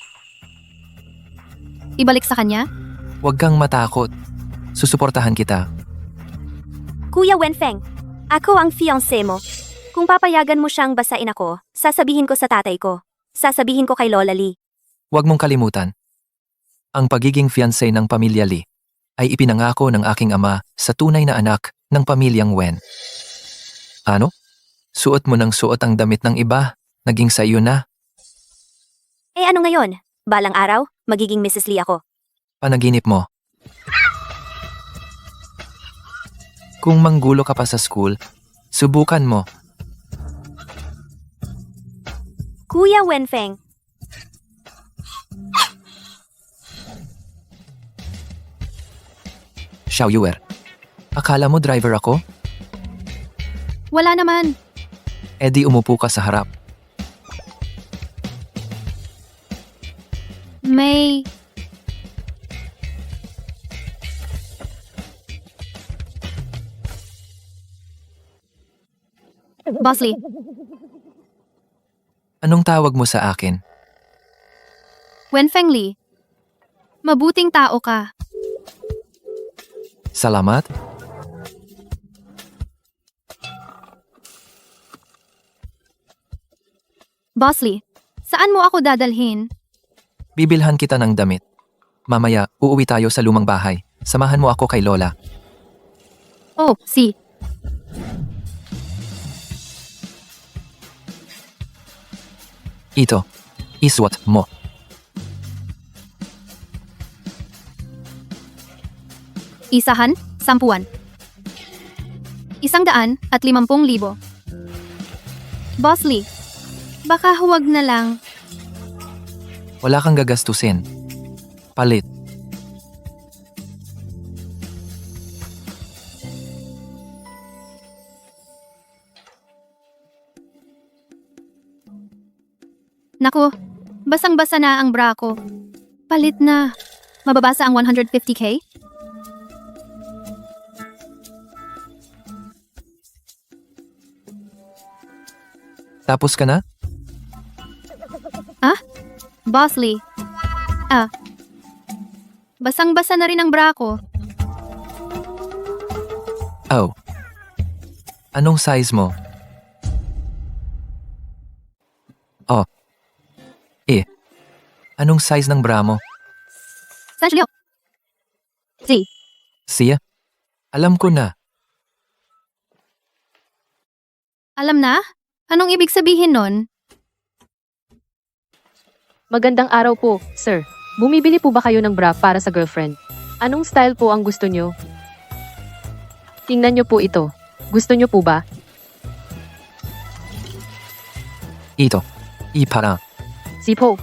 ibalik sa kanya? Huwag kang matakot. Susuportahan kita. Kuya Wenfeng, ako ang fiancé mo. Kung papayagan mo siyang basain ako, sasabihin ko sa tatay ko. Sasabihin ko kay Lola Lee. Huwag mong kalimutan. Ang pagiging fiancé ng pamilya Lee. ay ipinangako ng aking ama sa tunay na anak ng pamilyang Wen. Ano? Suot mo ng suot ang damit ng iba, naging sa iyo na. Eh ano ngayon? Balang araw, magiging Mrs. Lee ako. Panaginip mo. Kung manggulo ka pa sa school, subukan mo. Kuya Wenfeng, Xiao Yuer. Akala mo driver ako? Wala naman. E di umupo ka sa harap. May... Boss Lee, Anong tawag mo sa akin? Wenfeng Lee. Mabuting tao ka. Salamat? Boss Lee, saan mo ako dadalhin? Bibilhan kita ng damit. Mamaya, uuwi tayo sa lumang bahay. Samahan mo ako kay Lola. Oh, si. Ito. Iswat mo. Isahan, 10. 150,000. Boss Lee, baka huwag na lang. Wala kang gagastusin. Palit. Naku, basang-basa na ang bra ko. Palit na. Mababasa ang 150K? Tapos ka na? Boss Lee. Basang-basa na rin ang bra ko. Oh. Anong size mo? Oh. Anong size ng bra mo? Sanshliyo. Si. Siya? Alam ko na. Alam na? Anong ibig sabihin nun? Magandang araw po, sir. Bumibili po ba kayo ng bra para sa girlfriend? Anong style po ang gusto nyo? Tingnan nyo po ito. Gusto nyo po ba? Ito. Ipara. Sipo.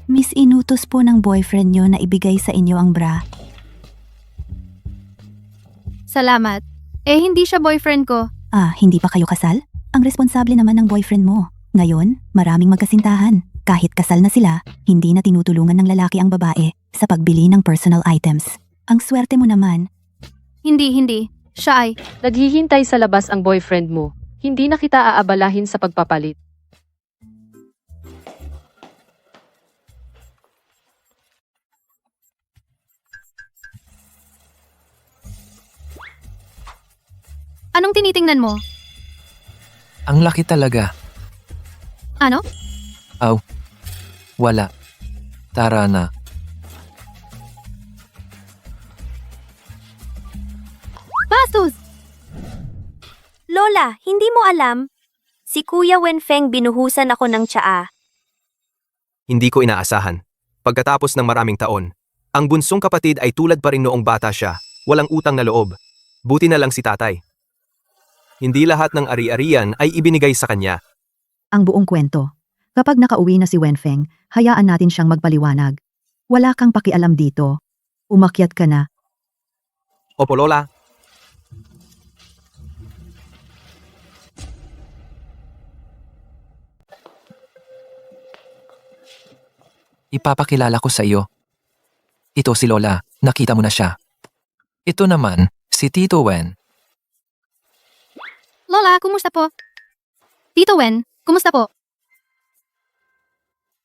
Miss, inutos po ng boyfriend nyo na ibigay sa inyo ang bra. Salamat. Eh, hindi siya boyfriend ko. Hindi pa kayo kasal? Ang responsable naman ng boyfriend mo. Ngayon, maraming magkasintahan. Kahit kasal na sila, hindi na tinutulungan ng lalaki ang babae sa pagbili ng personal items. Ang swerte mo naman. Hindi. Siya ay... Naghihintay sa labas ang boyfriend mo. Hindi na kita aabalahin sa pagpapalit. Anong tinitingnan mo? Ang laki talaga. Ano? Wala. Tara na. Bastos! Lola, hindi mo alam? Si Kuya Wenfeng binuhusan ako ng tsaa. Hindi ko inaasahan. Pagkatapos ng maraming taon, ang bunsong kapatid ay tulad pa rin noong bata siya, walang utang na loob. Buti na lang si tatay. Hindi lahat ng ari-arian ay ibinigay sa kanya. Ang buong kwento. Kapag nakauwi na si Wenfeng, hayaan natin siyang magpaliwanag. Wala kang pakialam dito. Umakyat ka na. Opo, Lola. Ipapakilala ko sa iyo. Ito si Lola, nakita mo na siya. Ito naman, si Tito Wen. Lola, kumusta po? Tito Wen, kumusta po?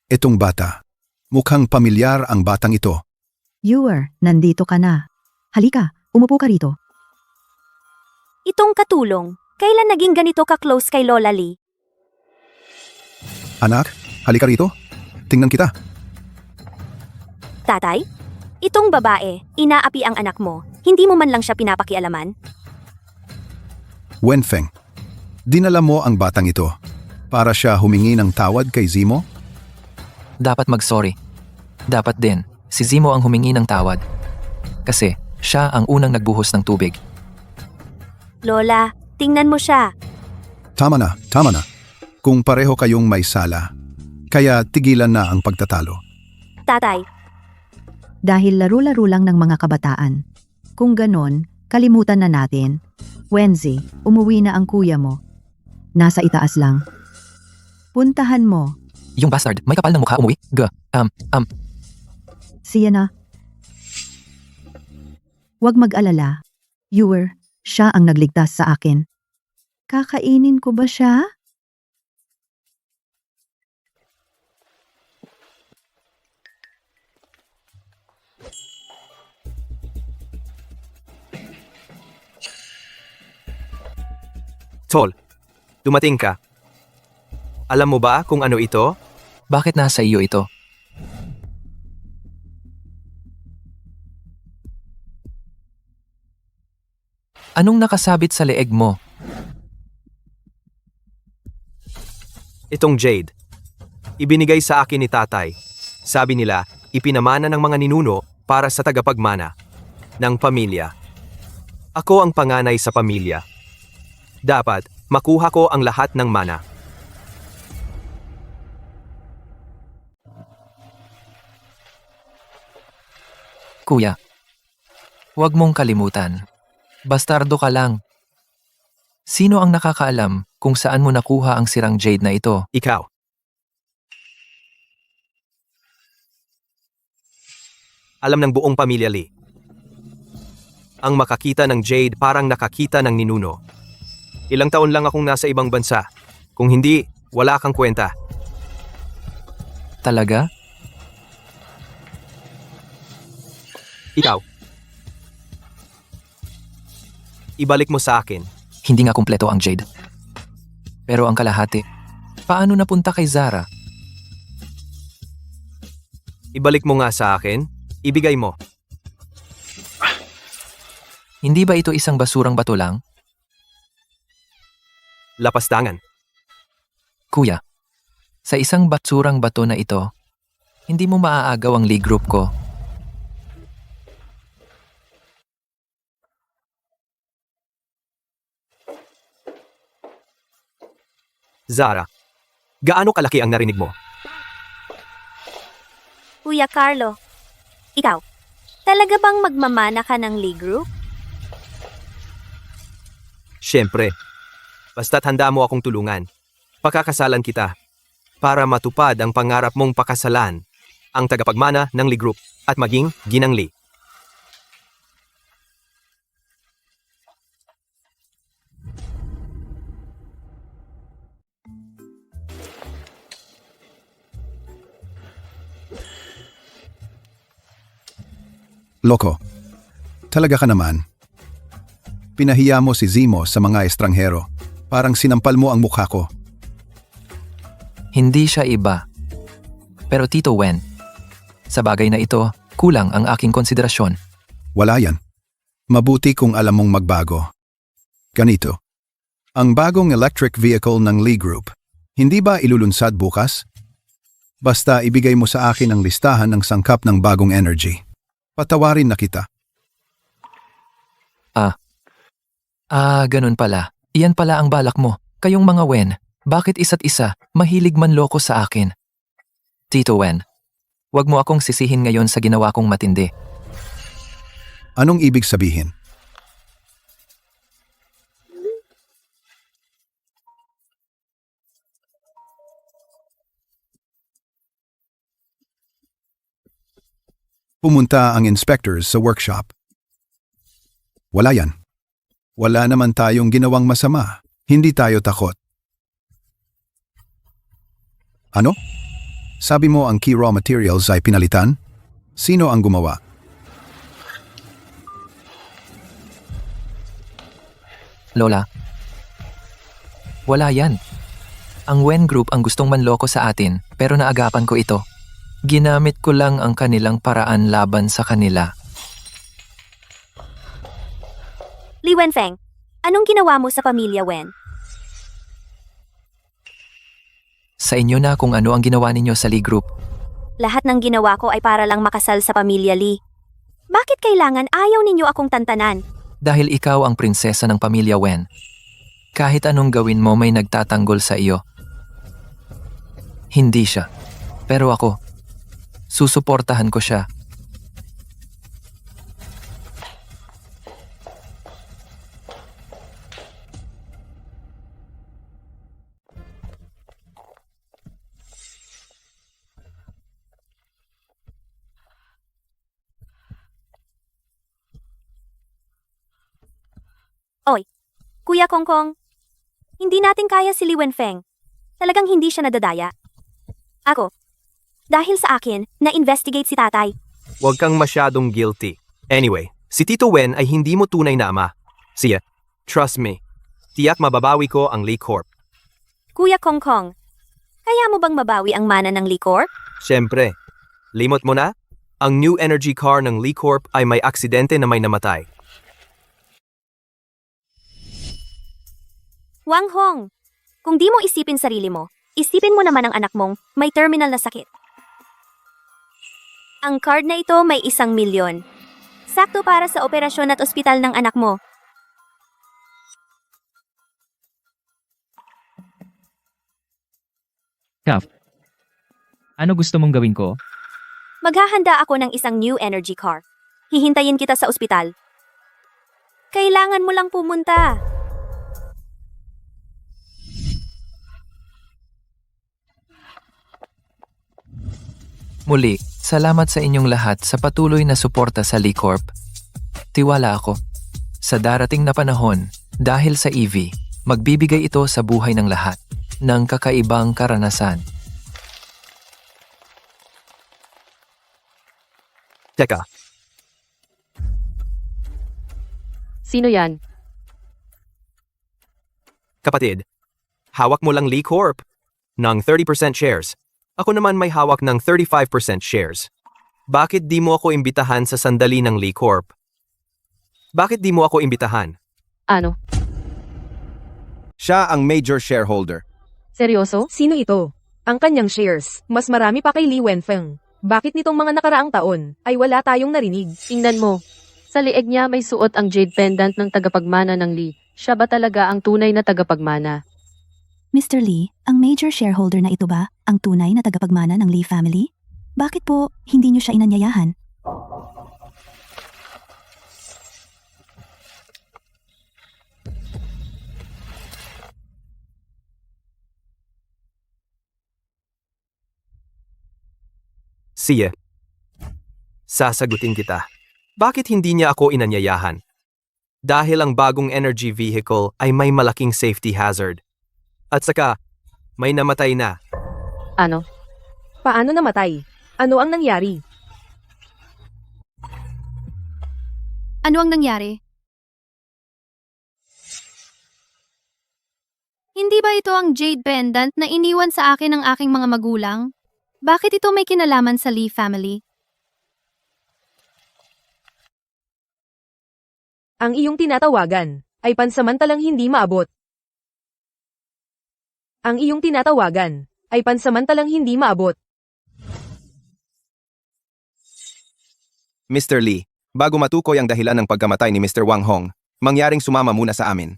Itong bata. Mukhang pamilyar ang batang ito. Yuer, nandito ka na. Halika, umupo ka rito. Itong katulong, kailan naging ganito ka-close kay Lola Lee? Anak, halika rito. Tingnan kita. Tatay? Itong babae, inaapi ang anak mo. Hindi mo man lang siya pinapakialaman? Wenfeng, dinala mo ang batang ito para siya humingi ng tawad kay Zimo? Dapat mag-sorry. Dapat din, si Zimo ang humingi ng tawad. Kasi siya ang unang nagbuhos ng tubig. Lola, tingnan mo siya. Tama na. Kung pareho kayong may sala, kaya tigilan na ang pagtatalo. Tatay, Dahil laro-laro lang ng mga kabataan. Kung ganon, kalimutan na natin. Wenzi, umuwi na ang kuya mo. Nasa itaas lang. Puntahan mo. Yung bastard, may kapal ng mukha umuwi. Siya na. Huwag mag-alala. Siya ang nagligtas sa akin. Kakainin ko ba siya? Tol, dumating ka. Alam mo ba kung ano ito? Bakit nasa iyo ito? Anong nakasabit sa leeg mo? Itong jade. Ibinigay sa akin ni tatay. Sabi nila, ipinamana ng mga ninuno para sa tagapagmana ng pamilya. Ako ang panganay sa pamilya. Dapat makuha ko ang lahat ng mana. Kuya, huwag mong kalimutan. Bastardo ka lang. Sino ang nakakaalam kung saan mo nakuha ang sirang jade na ito? Ikaw. Alam ng buong pamilya Lee. Ang makakita ng jade parang nakakita ng ninuno. Ilang taon lang akong nasa ibang bansa. Kung hindi, wala kang kwenta. Talaga? Ikaw. Ibalik mo sa akin. Hindi nga kumpleto ang jade. Pero ang kalahati, paano napunta kay Zara? Ibalik mo nga sa akin. Ibigay mo. Hindi ba ito isang basurang bato lang? Lapastangan. Kuya, sa isang basurang bato na ito, hindi mo maaagaw ang league group ko. Zara, gaano kalaki ang narinig mo? Kuya Carlo. Ikaw, talaga bang magmamana ka ng league group? Siyempre. Basta't handa mo akong tulungan. Pakakasalan kita. Para matupad ang pangarap mong pakasalan ang tagapagmana ng Lee Group at maging Ginang Lee. Loko, talaga ka naman. Pinahiya mo si Zimo sa mga estranghero. Parang sinampal mo ang mukha ko. Hindi siya iba. Pero Tito Wen, sa bagay na ito, kulang ang aking konsiderasyon. Wala yan. Mabuti kung alam mong magbago. Ganito. Ang bagong electric vehicle ng Lee Group, hindi ba ilulunsad bukas? Basta ibigay mo sa akin ang listahan ng sangkap ng bagong energy. Patawarin na kita. Ganun pala. Iyan pala ang balak mo. Kayong mga Wen, bakit isa't isa, mahilig manloko sa akin? Tito Wen, huwag mo akong sisihin ngayon sa ginawa kong matindi. Anong ibig sabihin? Pumunta ang inspectors sa workshop. Wala yan. Wala naman tayong ginawang masama. Hindi tayo takot. Ano? Sabi mo ang key raw materials ay pinalitan? Sino ang gumawa? Lola, wala yan. Ang Wen Group ang gustong manloko sa atin, pero naagapan ko ito. Ginamit ko lang ang kanilang paraan laban sa kanila. Li Wenfeng, anong ginawa mo sa pamilya Wen? Sa inyo na kung ano ang ginawa ninyo sa Lee Group. Lahat ng ginawa ko ay para lang makasal sa pamilya Li. Bakit kailangan ayaw ninyo akong tantanan? Dahil ikaw ang prinsesa ng pamilya Wen. Kahit anong gawin mo may nagtatanggol sa iyo. Hindi siya. Pero ako, susuportahan ko siya. Kuya Kongkong, hindi natin kaya si Li Wenfeng. Talagang hindi siya nadadaya. Ako, dahil sa akin, na-investigate si tatay. Huwag kang masyadong guilty. Anyway, si Tito Wen ay hindi mo tunay na ama. Siya, trust me. Tiyak mababawi ko ang Lee Corp. Kuya Kongkong, kaya mo bang mabawi ang mana ng Li Corp? Siyempre, limot mo na? Ang new energy car ng Lee Corp ay may aksidente na may namatay. Wang Hong, kung di mo isipin sarili mo, isipin mo naman ang anak mong may terminal na sakit. Ang card na ito may 1 milyon. Sakto para sa operasyon at ospital ng anak mo. Kaf, ano gusto mong gawin ko? Maghahanda ako ng isang new energy car. Hihintayin kita sa ospital. Kailangan mo lang pumunta. Muli, salamat sa inyong lahat sa patuloy na suporta sa Lee Corp. Tiwala ako. Sa darating na panahon, dahil sa EV, magbibigay ito sa buhay ng lahat ng kakaibang karanasan. Teka, Sino yan? kapatid, hawak mo lang Lee Corp ng 30% shares. Ako naman may hawak ng 35% shares. Bakit di mo ako imbitahan sa sandali ng Lee Corp? Bakit di mo ako imbitahan? Ano? Siya ang major shareholder. Seryoso? Sino ito? Ang kanyang shares, mas marami pa kay Li Wenfeng. Bakit nitong mga nakaraang taon ay wala tayong narinig? Tingnan mo. Sa lieg niya may suot ang jade pendant ng tagapagmana ng Lee. Siya ba talaga ang tunay na tagapagmana? Mr. Lee, ang major shareholder na ito ba ang tunay na tagapagmana ng Lee family? Bakit po hindi niyo siya inanyayahan? Siya. Sasagutin kita. Bakit hindi niya ako inanyayahan? Dahil ang bagong energy vehicle ay may malaking safety hazard. At saka, may namatay na. Ano? Paano namatay? Ano ang nangyari? Ano ang nangyari? Hindi ba ito ang jade pendant na iniwan sa akin ng aking mga magulang? Bakit ito may kinalaman sa Lee family? Ang iyong tinatawagan ay pansamantalang hindi maabot. Ang iyong tinatawagan ay pansamantalang hindi maabot. Mr. Lee, bago matukoy ang dahilan ng pagkamatay ni Mr. Wang Hong, mangyaring sumama muna sa amin.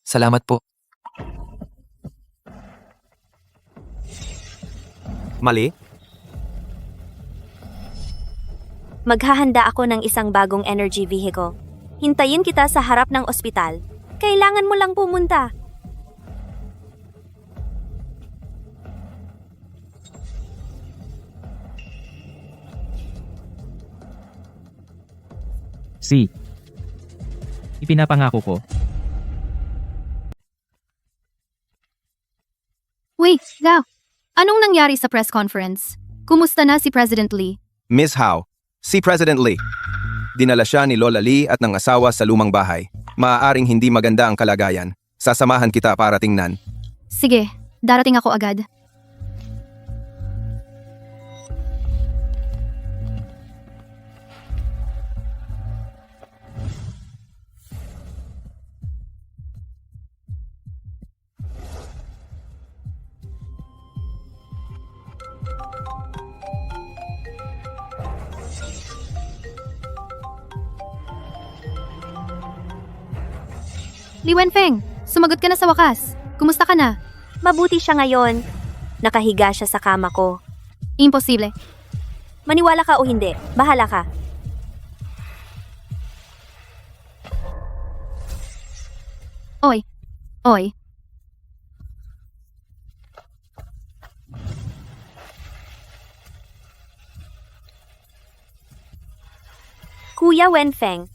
Salamat po. Mali? Maghahanda ako ng isang bagong energy vehicle. Hintayin kita sa harap ng ospital. Kailangan mo lang pumunta. Si. Ipinapangako ko. Wait, Gao. Anong nangyari sa press conference? Kumusta na si President Lee? Miss Hao, si President Lee. Dinala siya ni Lola Lee at ng asawa sa lumang bahay. Maaaring hindi maganda ang kalagayan. Sasamahan kita para tingnan. Sige, darating ako agad. Li Wenfeng, sumagot ka na sa wakas. Kumusta ka na? Mabuti siya ngayon. Nakahiga siya sa kama ko. Imposible. Maniwala ka o hindi, bahala ka. Oy. Oy. Kuya Wenfeng,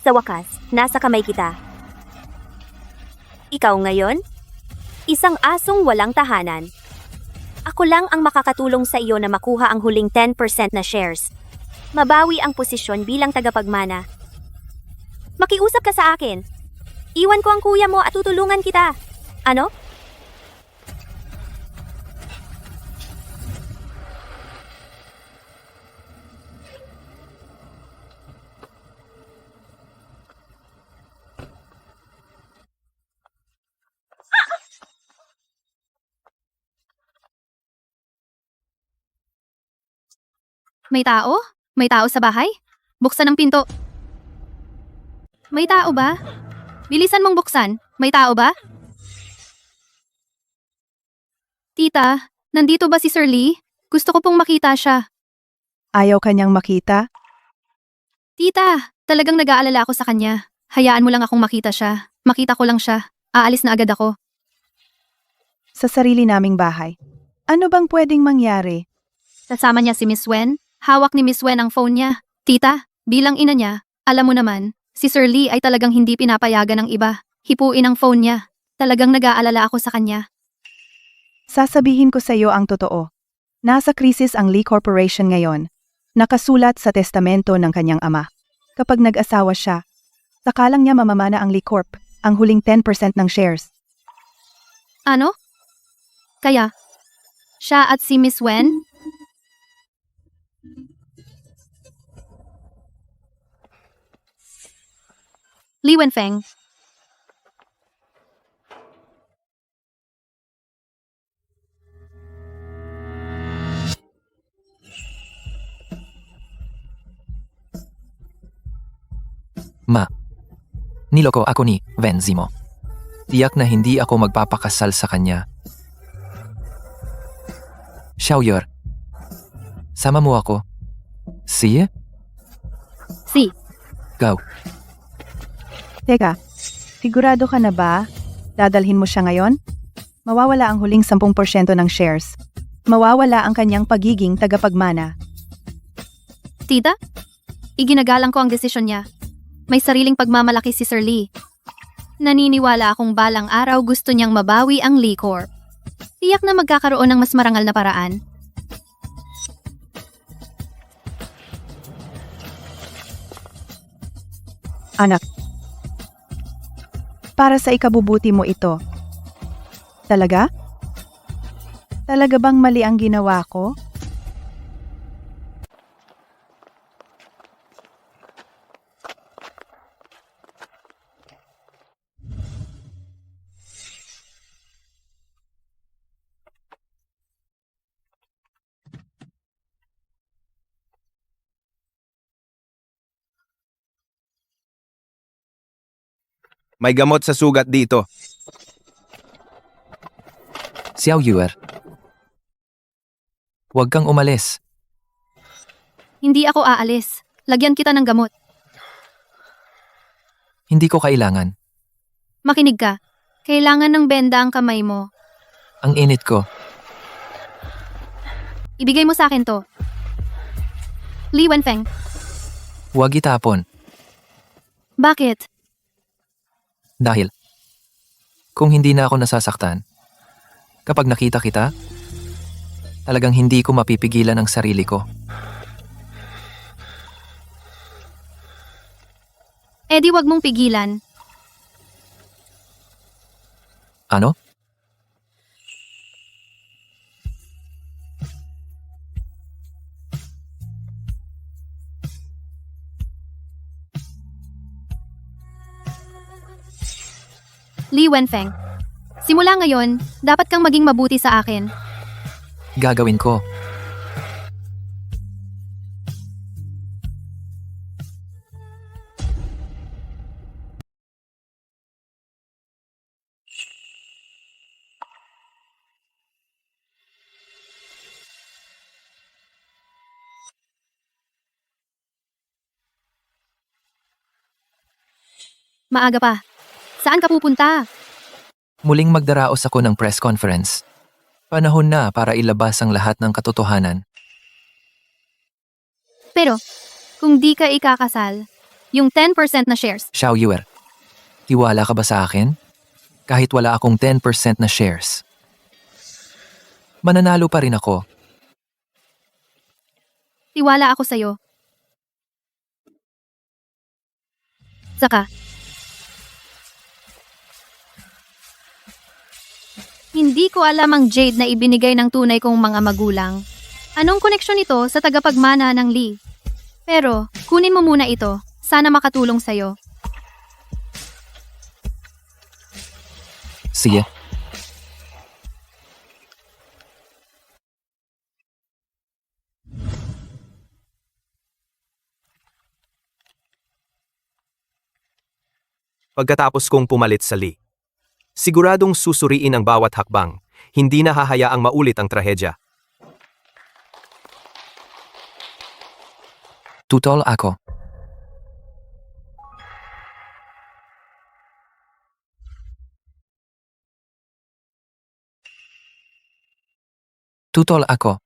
sa wakas, nasa kamay kita. Ikaw ngayon? Isang asong walang tahanan. Ako lang ang makakatulong sa iyo na makuha ang huling 10% na shares. Mabawi ang posisyon bilang tagapagmana. Makiusap ka sa akin. Iwan ko ang kuya mo at tutulungan kita. Ano? May tao? May tao sa bahay? Buksan ang pinto. May tao ba? Bilisan mong buksan. May tao ba? Tita, nandito ba si Sir Lee? Gusto ko pong makita siya. Ayaw kanyang makita? Tita, talagang nag-aalala ako sa kanya. Hayaan mo lang akong makita siya. Makita ko lang siya. Aalis na agad ako. Sa sarili naming bahay. Ano bang pwedeng mangyari? Kasama niya si Miss Wen. Hawak ni Miss Wen ang phone niya. Tita, bilang ina niya, alam mo naman, si Sir Lee ay talagang hindi pinapayagan ng iba. Hipuin ang phone niya. Talagang nag-aalala ako sa kanya. Sasabihin ko sa iyo ang totoo. Nasa krisis ang Lee Corporation ngayon. Nakasulat sa testamento ng kanyang ama. Kapag nag-asawa siya, sakalang niya mamamana ang Lee Corp, ang huling 10% ng shares. Ano? Kaya, siya at si Miss Wen? Li Wenfeng. Ma, niloko ako ni Venzimo. Tiyak na hindi ako magpapakasal sa kanya. Xiaoyer, sama mo ako. Si? Si. Go. Teka, sigurado ka na ba? Dadalhin mo siya ngayon? Mawawala ang huling 10% ng shares. Mawawala ang kanyang pagiging tagapagmana. Tita? Iginagalang ko ang desisyon niya. May sariling pagmamalaki si Sir Lee. Naniniwala akong balang araw gusto niyang mabawi ang Lee Corp. Tiyak na magkakaroon ng mas marangal na paraan. Anak, para sa ikabubuti mo ito. Talaga? Talaga bang mali ang ginawa ko? May gamot sa sugat dito. Xiaoyer. Huwag kang umalis. Hindi ako aalis. Lagyan kita ng gamot. Hindi ko kailangan. Makinig ka. Kailangan ng benda ang kamay mo. Ang init ko. Ibigay mo sa akin to. Li Wenfeng. Huwag itapon. Bakit? Dahil, kung hindi na ako nasasaktan, kapag nakita kita, talagang hindi ko mapipigilan ang sarili ko. di wag mong pigilan. Ano? Li Wenfeng, simula ngayon, dapat kang maging mabuti sa akin. Gagawin ko. Maaga pa. Saan ka pupunta? Muling magdaraos ako ng press conference. Panahon na para ilabas ang lahat ng katotohanan. Pero, kung di ka ikakasal, yung 10% na shares, Xiao Yuer, tiwala ka ba sa akin? Kahit wala akong 10% na shares. Mananalo pa rin ako. tiwala ako sa'yo. Saka, hindi ko alam ang jade na ibinigay ng tunay kong mga magulang. Anong koneksyon ito sa tagapagmana ng Lee? Pero, kunin mo muna ito. Sana makatulong sa'yo. Sige. Pagkatapos kong pumalit sa Lee, siguradong susuriin ang bawat hakbang, hindi na hahayaang maulit ang trahedya. Tutol ako. Tutol ako.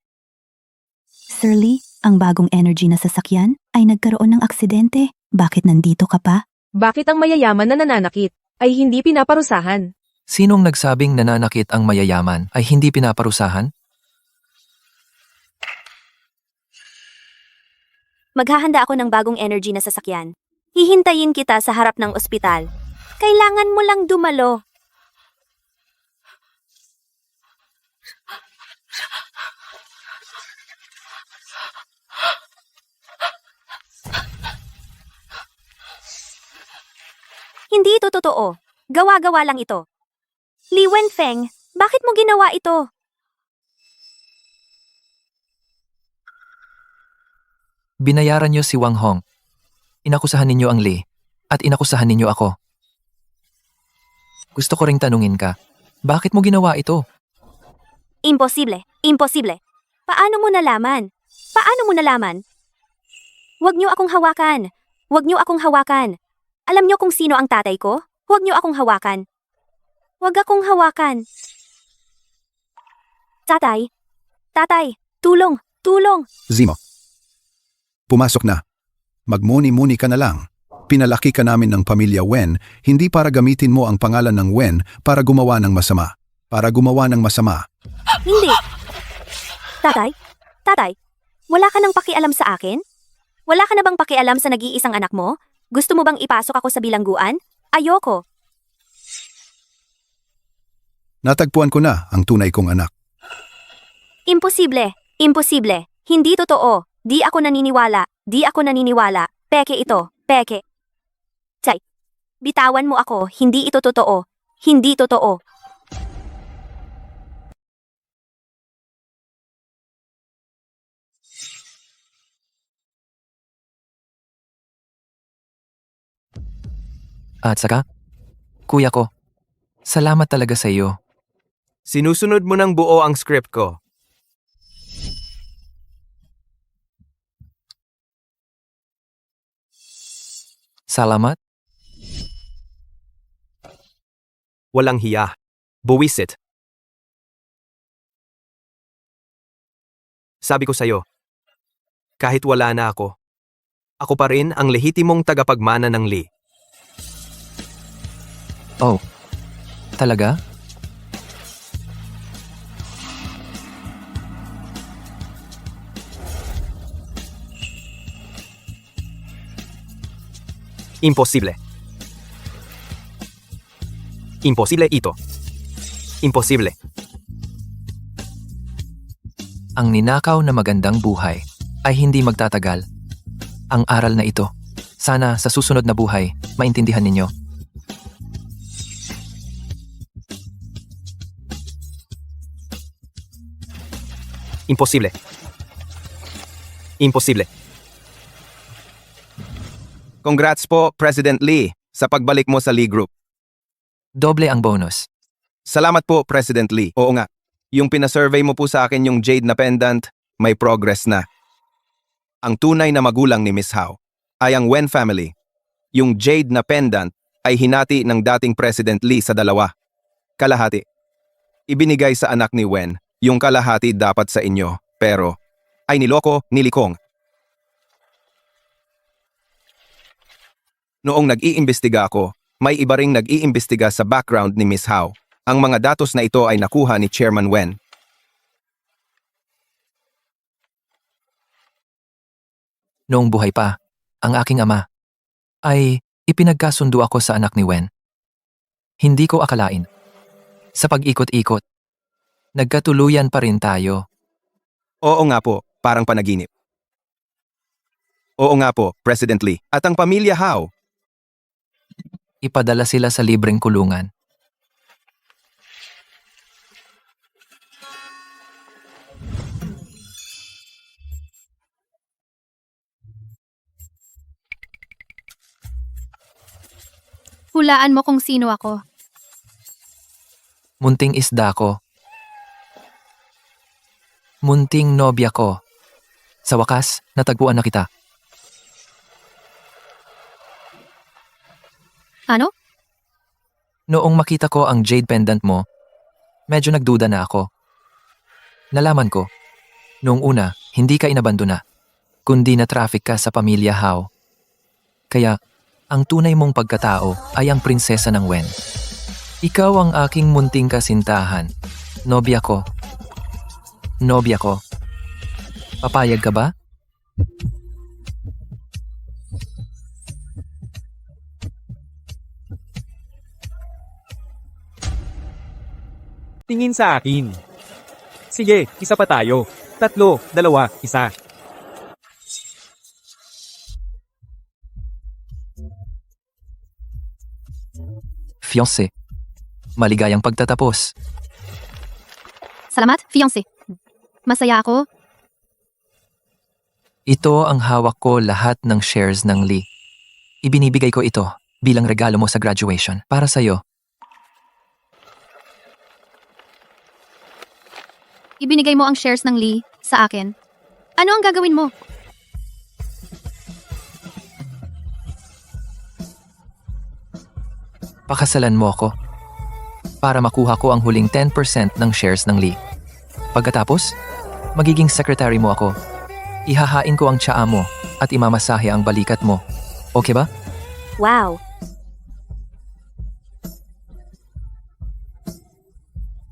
Sir Lee, ang bagong energy na sasakyan ay nagkaroon ng aksidente. Bakit nandito ka pa? Bakit ang mayayaman na nananakit ay hindi pinaparusahan? Sinong nagsabing nananakit ang mayayaman ay hindi pinaparusahan? Maghahanda ako ng bagong energy na sasakyan. Hihintayin kita sa harap ng ospital. Kailangan mo lang dumalo. Hindi ito totoo. Gawa-gawa lang ito. Li Wenfeng, bakit mo ginawa ito? Binayaran niyo si Wang Hong. Inakusahan ninyo ang Lee. At inakusahan ninyo ako. Gusto ko ring tanungin ka. Bakit mo ginawa ito? Imposible. Imposible. Paano mo nalaman? Paano mo nalaman? Huwag niyo akong hawakan. Huwag niyo akong hawakan. Alam niyo kung sino ang tatay ko? Huwag niyo akong hawakan. Huwag akong hawakan. Tatay. Tatay. Tulong. Tulong. Zimo. Pumasok na. Magmuni-muni ka na lang. Pinalaki ka namin ng pamilya Wen, hindi para gamitin mo ang pangalan ng Wen para gumawa ng masama. Para gumawa ng masama. Hindi. Tatay. Tatay. Wala ka nang pakialam sa akin? Wala ka na bang pakialam sa nag-iisang anak mo? Gusto mo bang ipasok ako sa bilangguan? Ayoko. Natagpuan ko na ang tunay kong anak. Imposible. Imposible. Hindi totoo. Di ako naniniwala. Di ako naniniwala. Peke ito. Peke. Tsay. Bitawan mo ako. Hindi ito totoo. Hindi totoo. At saka, kuya ko, salamat talaga sa iyo. Sinusunod mo ng buo ang script ko. Salamat? Walang hiya. Buwisit. Sabi ko sa'yo, kahit wala na ako pa rin ang lehitimong tagapagmana ng Lee. Oh, talaga? Imposible. Imposible ito. Imposible. Ang ninakaw na magandang buhay ay hindi magtatagal. Ang aral na ito, sana sa susunod na buhay, maintindihan ninyo. Imposible. Imposible. Congrats po, President Lee, sa pagbalik mo sa Lee Group. Doble ang bonus. Salamat po, President Lee. Oo nga, yung pinasurvey mo po sa akin yung jade na pendant, may progress na. Ang tunay na magulang ni Miss Hao ay ang Wen family. Yung jade na pendant ay hinati ng dating President Lee sa dalawa. Kalahati. Ibinigay sa anak ni Wen, yung kalahati dapat sa inyo, pero ay niloko ni Likong. Noong nag-iimbestiga ako, may iba ring nag-iimbestiga sa background ni Miss Hao. Ang mga datos na ito ay nakuha ni Chairman Wen. Noong buhay pa, ang aking ama ay ipinagkasundo ako sa anak ni Wen. Hindi ko akalain. Sa pag-ikot-ikot, nagkatuluyan pa rin tayo. Oo nga po, parang panaginip. Oo nga po, President Lee. At ang pamilya Hao, Ipadala sila sa libreng kulungan. Hulaan mo kung sino ako. Munting isda ko. Munting nobya ko. Sa wakas, natagpuan na kita. Ano? Noong makita ko ang jade pendant mo, medyo nagduda na ako. Nalaman ko, noong una, hindi ka inabandona, kundi na-traffic ka sa pamilya Hao. Kaya, ang tunay mong pagkatao ay ang prinsesa ng Wen. Ikaw ang aking munting kasintahan. Nobya ko. Nobya ko. Papayag ka ba? Tingin sa akin. Sige, isa pa tayo. 3, 2, 1. Fiancé. Maligayang pagtatapos. Salamat, fiancé. Masaya ako. Ito ang hawak ko lahat ng shares ng Lee. Ibinibigay ko ito bilang regalo mo sa graduation para sa'yo. Ibinigay mo ang shares ng Lee sa akin. Ano ang gagawin mo? Pakasalan mo ako para makuha ko ang huling 10% ng shares ng Lee. Pagkatapos, magiging secretary mo ako. Ihahain ko ang tsaa mo at imamasahe ang balikat mo. Okay ba? Wow!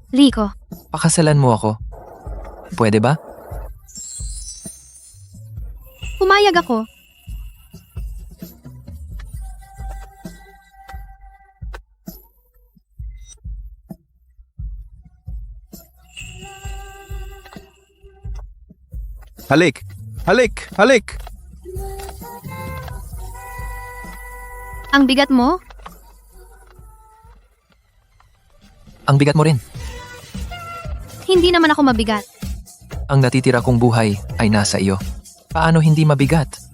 Rico, Pakasalan mo ako. Pwede ba? pumayag ako. halik! Halik! Halik! Ang bigat mo? Ang bigat mo rin. Hindi naman ako mabigat. Ang natitira kong buhay ay nasa iyo. Paano hindi mabigat?